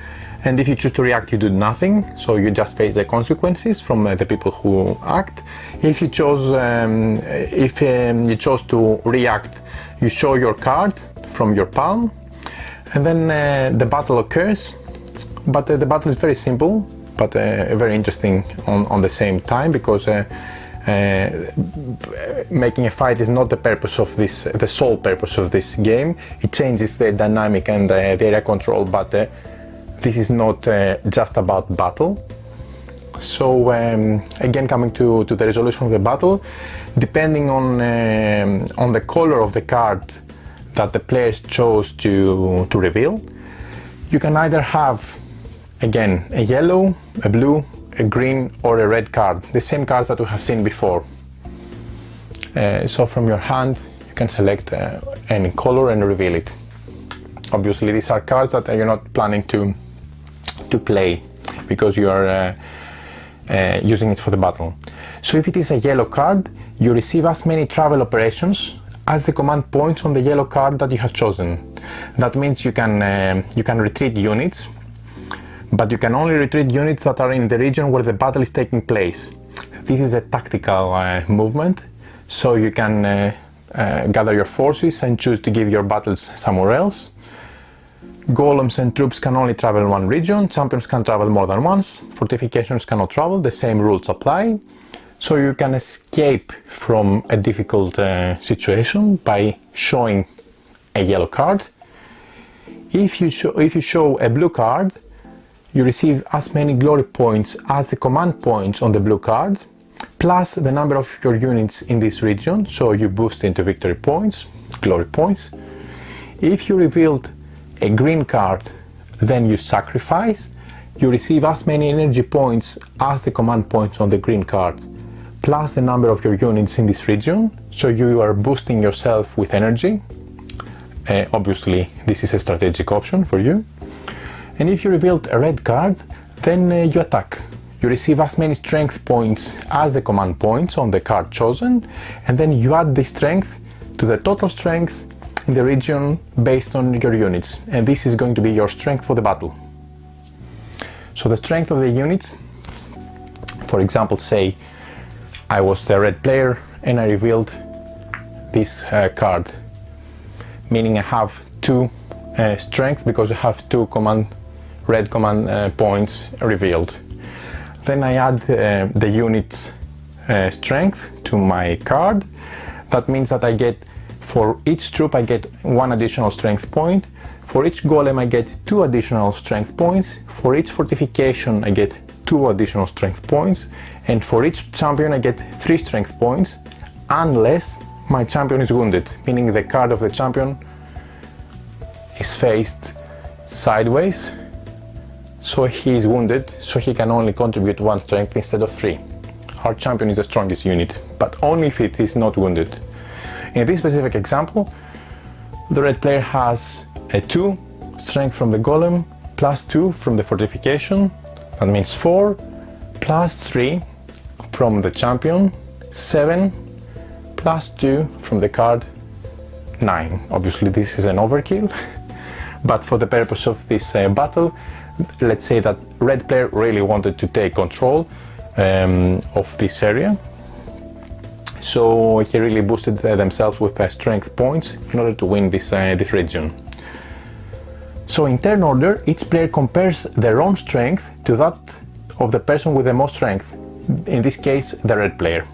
And if you choose to react, you do nothing, so you just face the consequences from the people who act. If you chose to react, you show your card from your palm, and then the battle occurs. but the battle is very simple, but very interesting on the same time, because making a fight is not the purpose of this, the sole purpose of this game. It changes the dynamic and the area control, but this is not just about battle. So again, coming to the resolution of the battle, depending on the color of the card that the players chose to reveal, you can either have, again, a yellow, a blue, a green or a red card, the same cards that we have seen before. So from your hand you can select any color and reveal it. Obviously these are cards that you're not planning to play, because you are using it for the battle. So if it is a yellow card, you receive as many travel operations as the command points on the yellow card that you have chosen. That means you can retreat units, but you can only retreat units that are in the region where the battle is taking place. This is a tactical movement, so you can gather your forces and choose to give your battles somewhere else. Golems and troops can only travel one region, champions can travel more than once, fortifications cannot travel, the same rules apply. So you can escape from a difficult situation by showing a yellow card. If you show a blue card, you receive as many glory points as the command points on the blue card, plus the number of your units in this region, so you boost into victory points, glory points. If you revealed a green card, then you sacrifice, you receive as many energy points as the command points on the green card, plus the number of your units in this region, so you are boosting yourself with energy. Obviously this is a strategic option for you. And if you revealed a red card, then you attack. You receive as many strength points as the command points on the card chosen, and then you add the strength to the total strength in the region based on your units, and this is going to be your strength for the battle. So the strength of the units, for example, say I was the red player and I revealed this card, meaning I have 2 strength because I have 2 red command points revealed. Then I add the unit's strength to my card. That means that I get, for each troop I get 1 additional strength point, for each golem I get 2 additional strength points, for each fortification I get 2 additional strength points, and for each champion I get 3 strength points, unless my champion is wounded, meaning the card of the champion is faced sideways, so he is wounded, so he can only contribute 1 strength instead of 3. Our champion is the strongest unit, but only if it is not wounded. In this specific example, the red player has a 2 strength from the golem, plus 2 from the fortification, that means 4, plus 3 from the champion, 7, plus 2 from the card, 9. Obviously this is an overkill, but for the purpose of this battle, let's say that red player really wanted to take control of this area, so he really boosted themselves with strength points in order to win this region. So in turn order, each player compares their own strength to that of the person with the most strength, in this case the red player.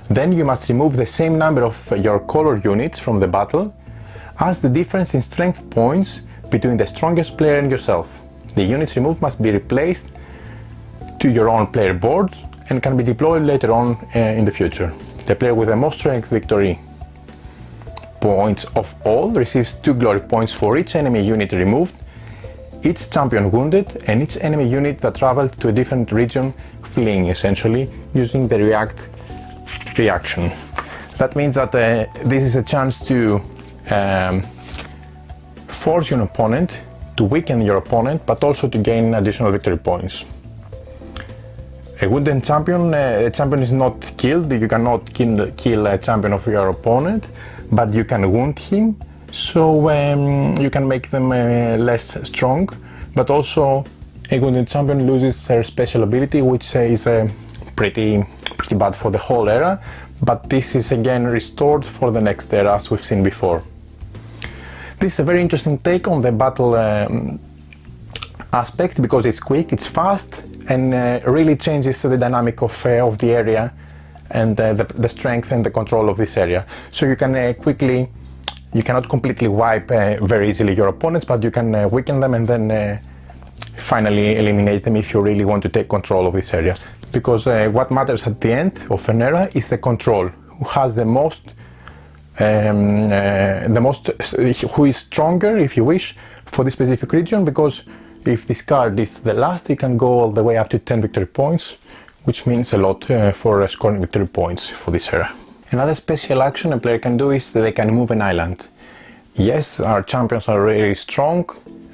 Then you must remove the same number of your color units from the battle as the difference in strength points between the strongest player and yourself. The units removed must be replaced to your own player board and can be deployed later on in the future. The player with the most strength victory points of all receives 2 glory points for each enemy unit removed, each champion wounded, and each enemy unit that traveled to a different region, fleeing essentially, using the reaction. That means that this is a chance to force your opponent, to weaken your opponent, but also to gain additional victory points. A wounded champion, a champion is not killed, you cannot kill a champion of your opponent, but you can wound him, so you can make them less strong, but also a wounded champion loses their special ability, which is pretty bad for the whole era, but this is again restored for the next era, as we've seen before. This is a very interesting take on the battle aspect because it's quick, it's fast, and really changes the dynamic of the area and the strength and the control of this area. So you can you cannot completely wipe very easily your opponents, but you can weaken them and then finally eliminate them if you really want to take control of this area. Because what matters at the end of an era is the control. Who has the most, who is stronger, if you wish, for this specific region, because if this card is the last, you can go all the way up to 10 victory points, which means a lot for scoring victory points for this era. Another special action a player can do is that they can move an island. Yes, our champions are really strong.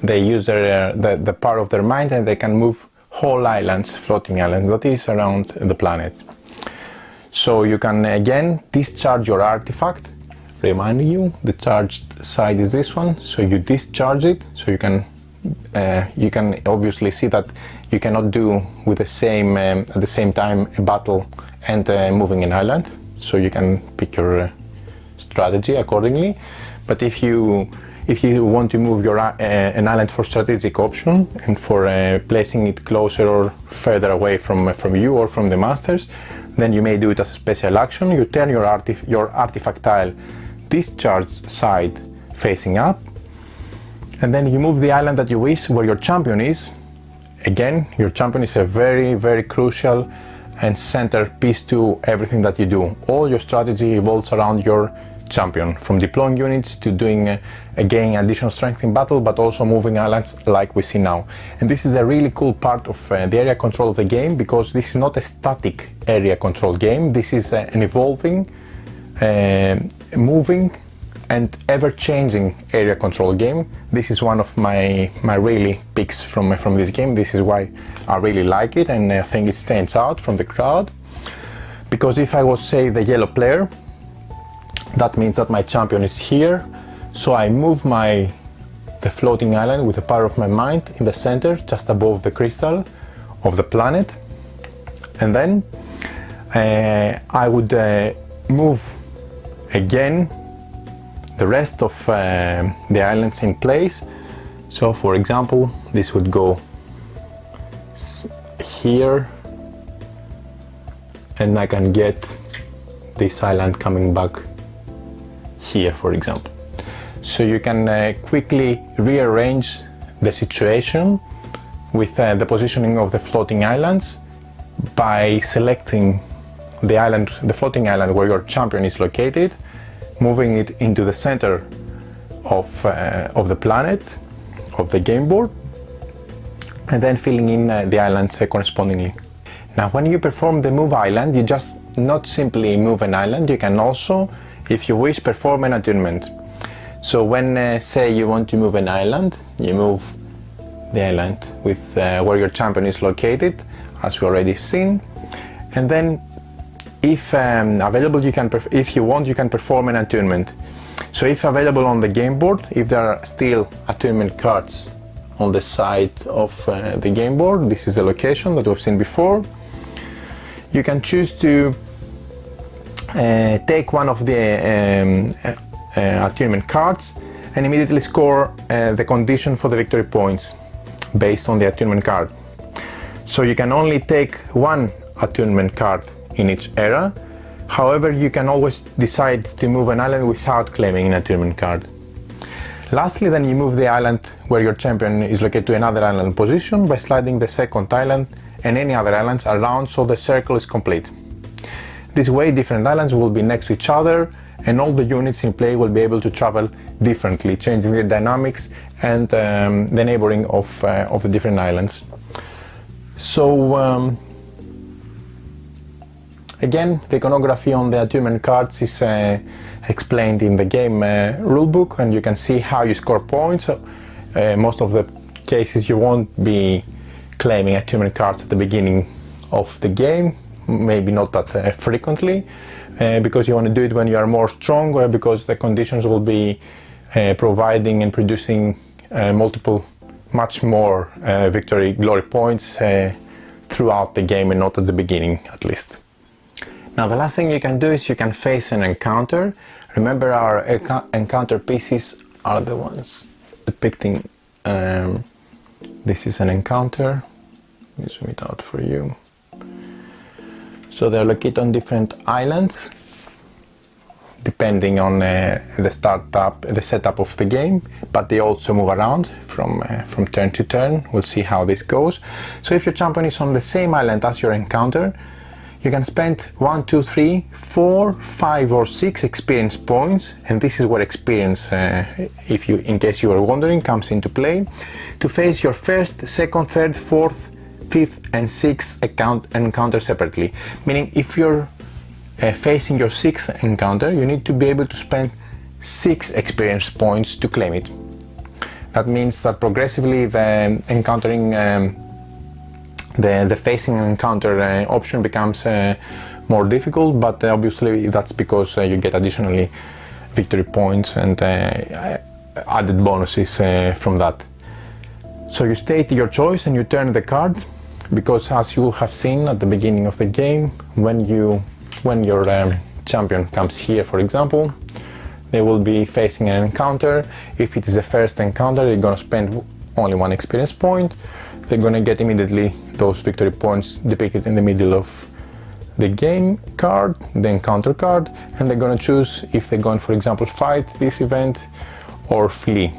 They use the power of their mind and they can move whole islands, floating islands, that is around the planet. So you can again discharge your artifact. Reminding you, the charged side is this one, so you discharge it. So you can obviously see that you cannot do with the same at the same time a battle and moving an island. So you can pick your strategy accordingly. But if you want to move your an island for strategic option and for placing it closer or further away from you or from the masters, then you may do it as a special action. You turn your artifact tile discharge side facing up, and then you move the island that you wish where your champion is. Again, your champion is a very, very crucial and centerpiece to everything that you do. All your strategy evolves around your champion, from deploying units to doing again additional strength in battle, but also moving islands like we see now. And this is a really cool part of the area control of the game, because this is not a static area control game. This is an evolving, moving and ever-changing area control game. This is one of my really picks from this game. This is why I really like it, and I think it stands out from the crowd. Because if I was, say, the yellow player, that means that my champion is here, so I move the floating island with the power of my mind in the center, just above the crystal of the planet, and then I would move again the rest of the islands in place. So for example, this would go here, and I can get this island coming back here, for example. So you can quickly rearrange the situation with the positioning of the floating islands by selecting the floating island where your champion is located, moving it into the center of the planet, of the game board, and then filling in the islands correspondingly. Now, when you perform the move island, you just not simply move an island, you can also, if you wish, perform an attunement. So when say you want to move an island, you move the island with where your champion is located, as we already seen, and then if available, if you want, you can perform an attunement. So if available on the game board, if there are still attunement cards on the side of the game board, this is a location that we've seen before, you can choose to take one of the attunement cards and immediately score the condition for the victory points based on the attunement card. So you can only take one attunement card in each era. However, you can always decide to move an island without claiming an attunement card. Lastly, then you move the island where your champion is located to another island position by sliding the second island and any other islands around so the circle is complete. This way, different islands will be next to each other and all the units in play will be able to travel differently, changing the dynamics and the neighboring of the different islands. So again, the iconography on the attunement cards is explained in the game rulebook, and you can see how you score points. Most of the cases you won't be claiming attunement cards at the beginning of the game, maybe not that frequently, because you want to do it when you are more strong, because the conditions will be providing and producing much more victory glory points throughout the game and not at the beginning at least. Now the last thing you can do is you can face an encounter. Remember, our encounter pieces are the ones depicting This is an encounter. Let me zoom it out for you. So they're located on different islands, depending on the setup of the game, but they also move around from turn to turn. We'll see how this goes. So if your champion is on the same island as your encounter, you can spend 1, 2, 3, 4, 5 or 6 experience points, and this is where experience, in case you are wondering, comes into play, to face your first, second, third, fourth, fifth and sixth encounter separately. Meaning if you're facing your sixth encounter, you need to be able to spend 6 experience points to claim it. That means that progressively the encountering the facing encounter option becomes more difficult, but obviously that's because you get additionally victory points and added bonuses from that. So you state your choice and you turn the card, because as you have seen at the beginning of the game, when your champion comes here, for example, they will be facing an encounter. If it is the first encounter, you're going to spend only 1 experience point. They're going to get immediately those victory points depicted in the middle of the game card, the encounter card, and they're going to choose if they're going, for example, fight this event or flee.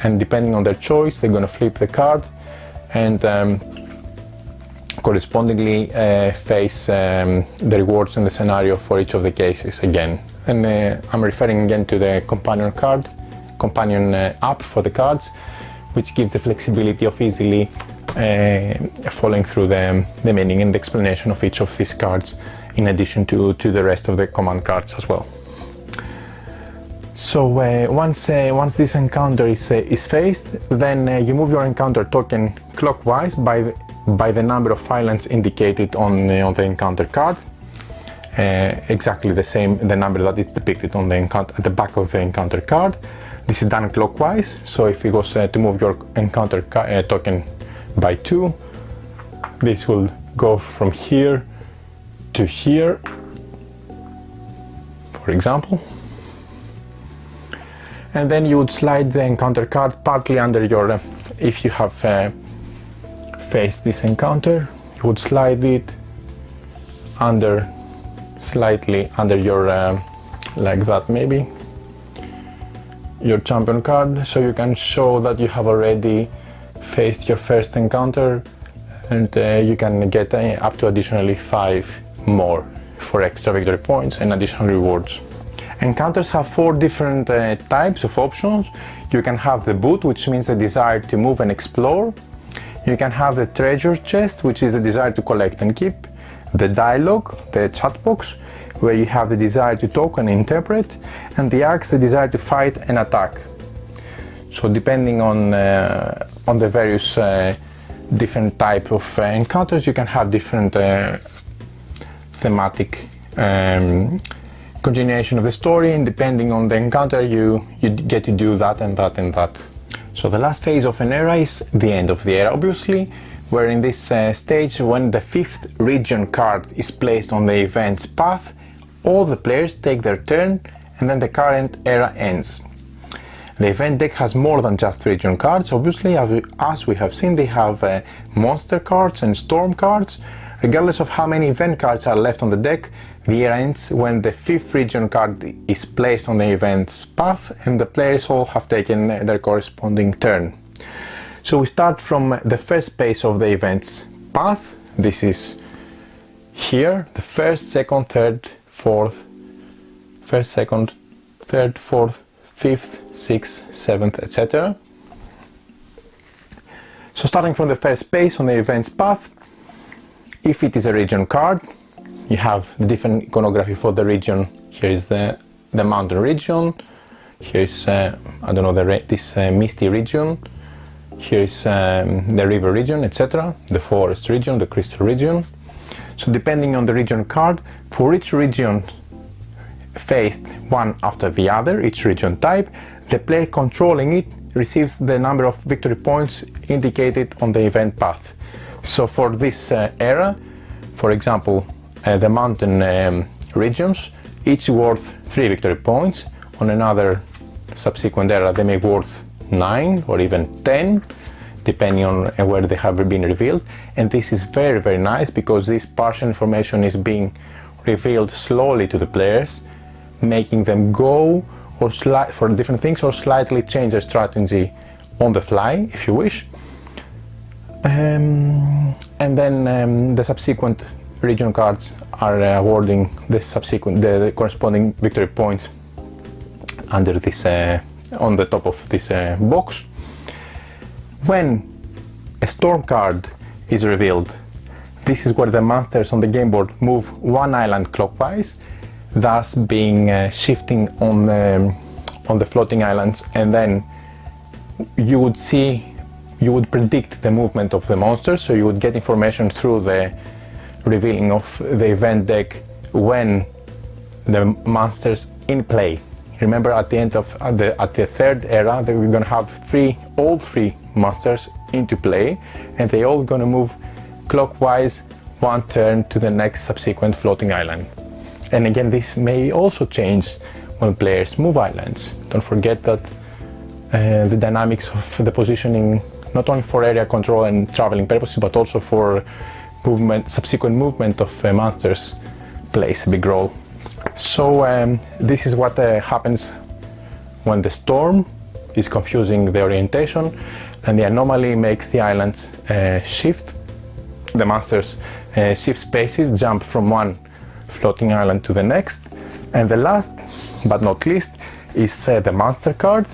And depending on their choice, they're going to flip the card and correspondingly face the rewards and the scenario for each of the cases again. And I'm referring again to the companion app for the cards, which gives the flexibility of easily following through the meaning and the explanation of each of these cards, in addition to the rest of the command cards as well. So once this encounter is faced, then you move your encounter token clockwise by the number of islands indicated on the encounter card. Exactly the number that is depicted on at the back of the encounter card. This is done clockwise, so if you go to move your encounter token by 2, this will go from here to here, for example. And then you would slide the encounter card partly under your, if you have faced this encounter, you would slide it slightly under your, like that maybe, your champion card, so you can show that you have already faced your first encounter, and you can get up to additionally 5 more for extra victory points and additional rewards. Encounters have 4 different types of options. You can have the boot, which means the desire to move and explore. You can have the treasure chest, which is the desire to collect and keep. The dialogue, the chat box, where you have the desire to talk and interpret, and the axe, the desire to fight and attack. So depending on the various different type of encounters, you can have different thematic continuation of the story, and depending on the encounter you get to do that and that and that. So the last phase of an era is the end of the era, obviously, where in this stage, when the 5th region card is placed on the event's path, all the players take their turn and then the current era ends. The event deck has more than just region cards, obviously. As we have seen, they have monster cards and storm cards. Regardless of how many event cards are left on the deck, the era ends when the 5th region card is placed on the event's path and the players all have taken their corresponding turn. So we start from the first phase of the event's path. This is here, the first, second, third, fourth, first, second, third, fourth, 5th, 6th, 7th, etc. So starting from the first phase on the event's path, if it is a region card, you have different iconography for the region. Here is the mountain region, here is this misty region, here is the river region, etc., the forest region, the crystal region. So depending on the region card, for each region faced one after the other, each region type, the player controlling it receives the number of victory points indicated on the event path. So for this era, for example, the mountain regions, each worth 3 victory points. On another subsequent era, they may worth 9 or even 10, depending on where they have been revealed. And this is very, very nice because this partial information is being revealed slowly to the players, making them go or for different things or slightly change their strategy on the fly, if you wish. And then the subsequent region cards are awarding the corresponding victory points under this on the top of this box. When a storm card is revealed, this is where the monsters on the game board move one island clockwise, thus being shifting on the floating islands, and then you would predict the movement of the monsters, so you would get information through the revealing of the event deck when the monsters in play. Remember, at the end of at the third era, that we're gonna have all three monsters into play, and they all gonna move clockwise one turn to the next subsequent floating island. And again, this may also change when players move islands. Don't forget that the dynamics of the positioning, not only for area control and traveling purposes, but also for subsequent movement of monsters, plays a big role. So this is what happens when the storm is confusing the orientation, and the anomaly makes the islands shift. The monsters shift spaces, jump from one floating island to the next. And the last but not least is the monster card.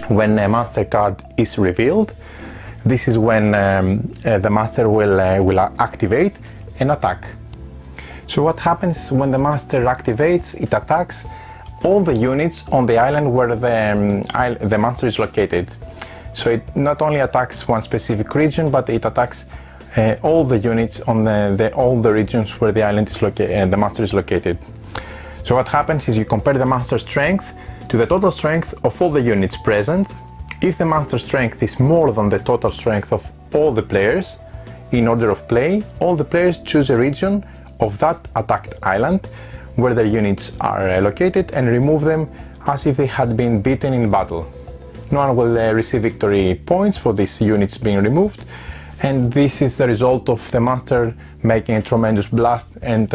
When a monster card is revealed, this is when the monster will activate and attack. So what happens when the monster activates? It attacks all the units on the island where the monster is located. So it not only attacks one specific region, but it attacks all the units on all the regions where the island is located, the monster is located. So what happens is you compare the monster strength to the total strength of all the units present. If the monster strength is more than the total strength of all the players, in order of play, all the players choose a region of that attacked island where their units are located and remove them as if they had been beaten in battle. No one will receive victory points for these units being removed, and this is the result of the monster making a tremendous blast and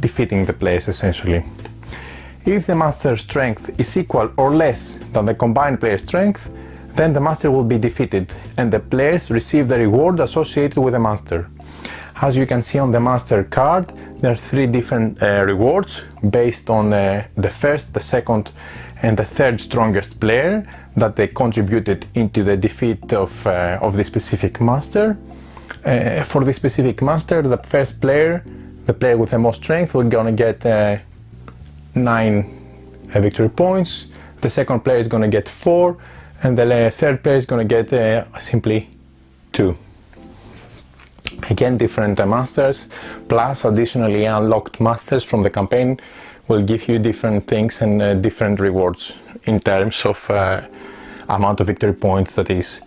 defeating the players essentially. If the monster strength is equal or less than the combined player strength, then the monster will be defeated and the players receive the reward associated with the monster. As you can see on the monster card, there are three different rewards based on the first, the second and the third strongest player that they contributed into the defeat of the specific monster. For this specific monster, the first player, the player with the most strength, will gonna get 9 victory points. The second player is gonna get 4, and the third player is gonna get simply 2. Again, different masters, plus additionally unlocked masters from the campaign will give you different things and different rewards in terms of amount of victory points, that is.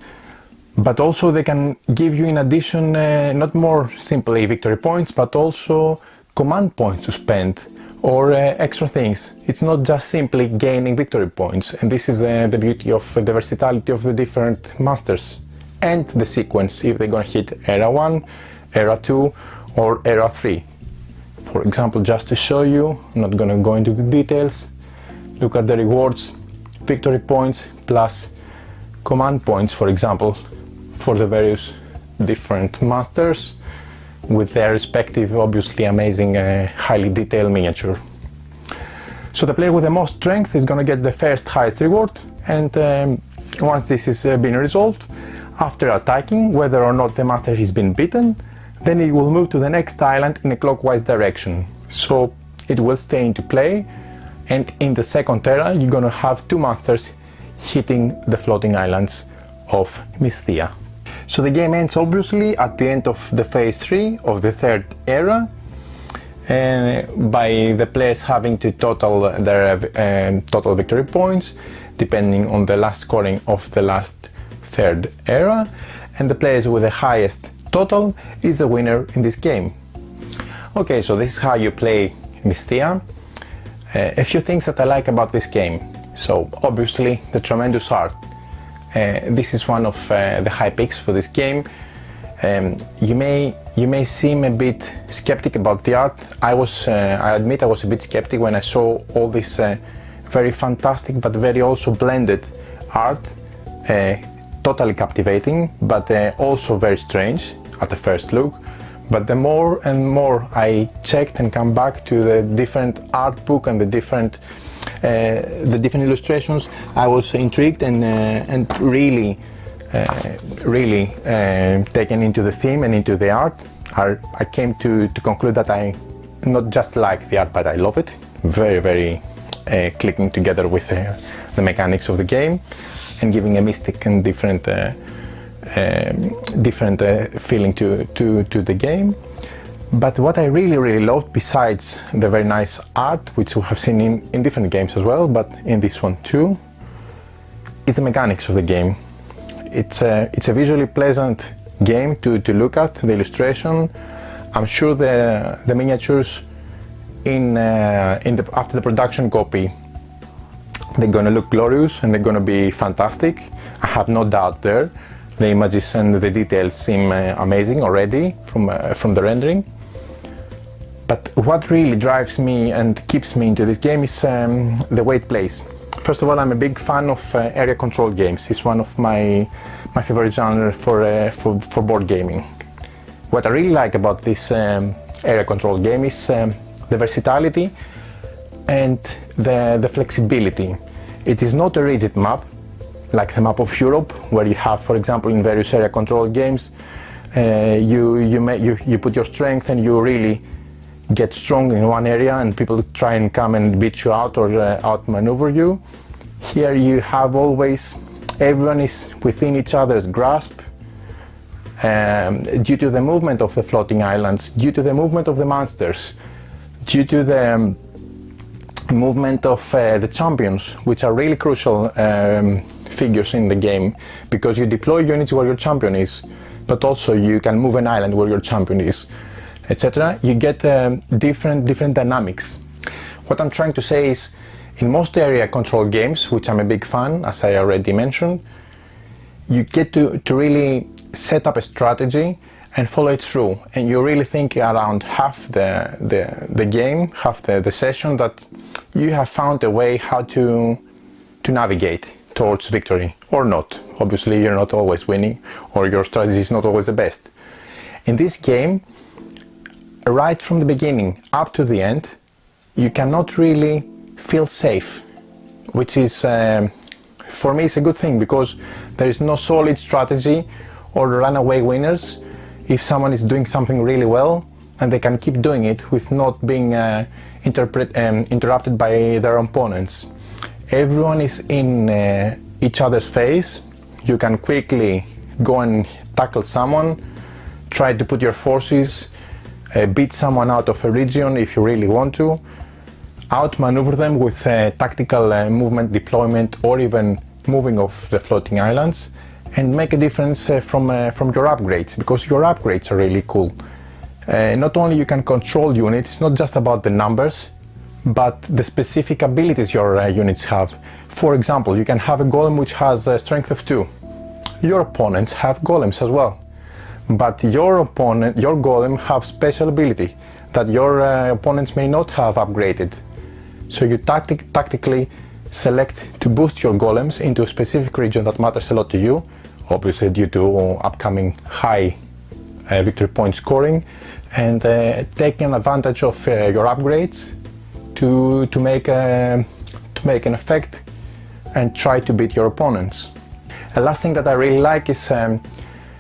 But also they can give you in addition not more simply victory points, but also command points to spend or extra things. It's not just simply gaining victory points, and this is the beauty of the versatility of the different masters and the sequence, if they're gonna hit era 1, era 2 or era 3. For example, just to show you, I'm not gonna go into the details, look at the rewards, victory points plus command points, for example, for the various different masters with their respective, obviously amazing, highly detailed miniature. So the player with the most strength is gonna get the first highest reward, and once this is been resolved, after attacking, whether or not the master has been beaten, then it will move to the next island in a clockwise direction. So it will stay into play, and in the second era you're gonna have 2 masters hitting the floating islands of Mysthea. So the game ends obviously at the end of the phase 3 of the third era, by the players having to total their total victory points depending on the last scoring of the last third era, and the players with the highest total is the winner in this game. Okay, so this is how you play Mysthea. A few things that I like about this game. So obviously the tremendous art. This is one of the high peaks for this game. You may seem a bit skeptic about the art. I admit I was a bit skeptic when I saw all this very fantastic but very also blended art, totally captivating, but also very strange at the first look. But the more and more I checked and come back to the different art book and the different illustrations, I was intrigued and really taken into the theme and into the art. I came to conclude that I not just like the art, but I love it. Very clicking together with the mechanics of the game and giving a mystic and different feeling to the game. But what I really loved, besides the very nice art, which we have seen in different games as well, but in this one too, is the mechanics of the game. It's a visually pleasant game to look at, the illustration. I'm sure the miniatures after the production copy, they're gonna look glorious and they're gonna be fantastic. I have no doubt there. The images and the details seem amazing already from the rendering. But what really drives me and keeps me into this game is the way it plays. First of all, I'm a big fan of area control games. It's one of my favorite genre for board gaming. What I really like about this area control game is the versatility and the flexibility. It is not a rigid map, like the map of Europe, where you have, for example, in various area control games, you put your strength and you really get strong in one area and people try and come and beat you out or outmaneuver you. Here you have always, everyone is within each other's grasp, due to the movement of the floating islands, due to the movement of the monsters, due to the movement of the champions, which are really crucial figures in the game, because you deploy units where your champion is, but also you can move an island where your champion is, etc. You get different dynamics. What I'm trying to say is, in most area control games, which I'm a big fan, as I already mentioned, you get to really set up a strategy and follow it through, and you really think around half the game, half the session, that you have found a way how to navigate towards victory, or not. Obviously you're not always winning, or your strategy is not always the best. In this game, right from the beginning up to the end, you cannot really feel safe, which is for me it's a good thing, because there is no solid strategy or runaway winners. If someone is doing something really well and they can keep doing it with not being interrupted by their opponents. Everyone is in each other's face. You can quickly go and tackle someone, try to put your forces, beat someone out of a region if you really want to, outmaneuver them with tactical movement, deployment, or even moving off the floating islands, and make a difference from your upgrades, because your upgrades are really cool. Not only you can control units, it's not just about the numbers, but the specific abilities your units have. For example, you can have a golem which has a strength of 2. Your opponents have golems as well, but your golem have special ability that your opponents may not have upgraded. So you tactically select to boost your golems into a specific region that matters a lot to you, obviously due to upcoming high victory point scoring, and taking advantage of your upgrades to make an effect and try to beat your opponents. The last thing that I really like is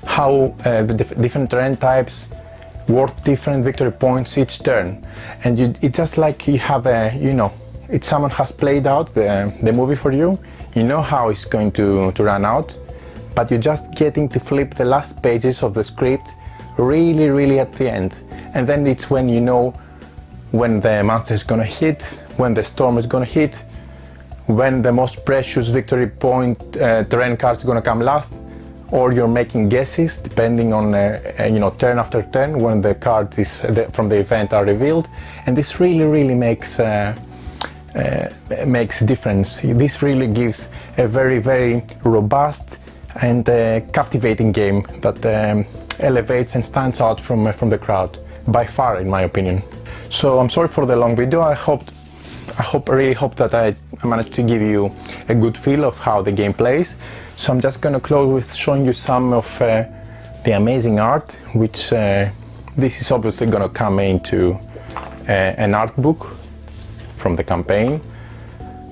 how the different terrain types worth different victory points each turn, and it's just like you have a, it's someone has played out the movie for you. You know how it's going to run out, but you're just getting to flip the last pages of the script really at the end, and then it's when you know when the monster is gonna hit, when the storm is gonna hit, when the most precious victory point terrain cards is gonna come last, or you're making guesses depending on turn after turn when the cards from the event are revealed, and this really makes a difference. This really gives a very robust and captivating game that elevates and stands out from the crowd, by far in my opinion. So I'm sorry for the long video. I really hope that I managed to give you a good feel of how the game plays. So I'm just going to close with showing you some of the amazing art, which this is obviously going to come into an art book from the campaign,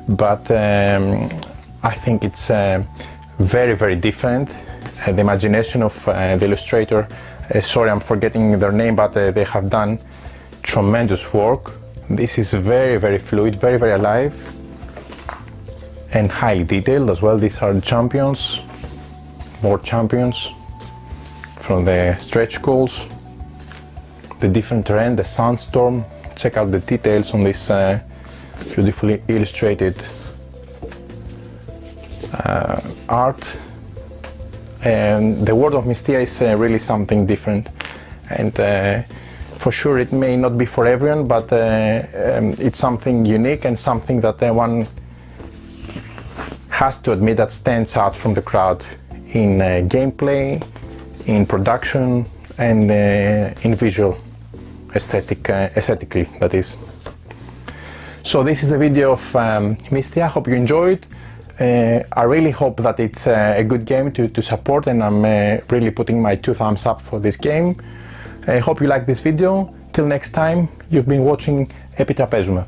but I think it's very, very different. The imagination of the illustrator, sorry I'm forgetting their name, but they have done tremendous work. This is very, very fluid, very, very alive, and highly detailed as well. These are the champions, more champions from the stretch goals, the different terrain, the sandstorm. Check out the details on this beautifully illustrated art. And the world of Mysthea is really something different, and for sure it may not be for everyone, but it's something unique and something that one has to admit that stands out from the crowd in gameplay, in production, and in visual aesthetically, that is. So this is the video of Mysthea. I hope you enjoyed. I really hope that it's a good game to support, and I'm really putting my 2 thumbs up for this game. I hope you like this video. Till next time, you've been watching Epitrapaizoume.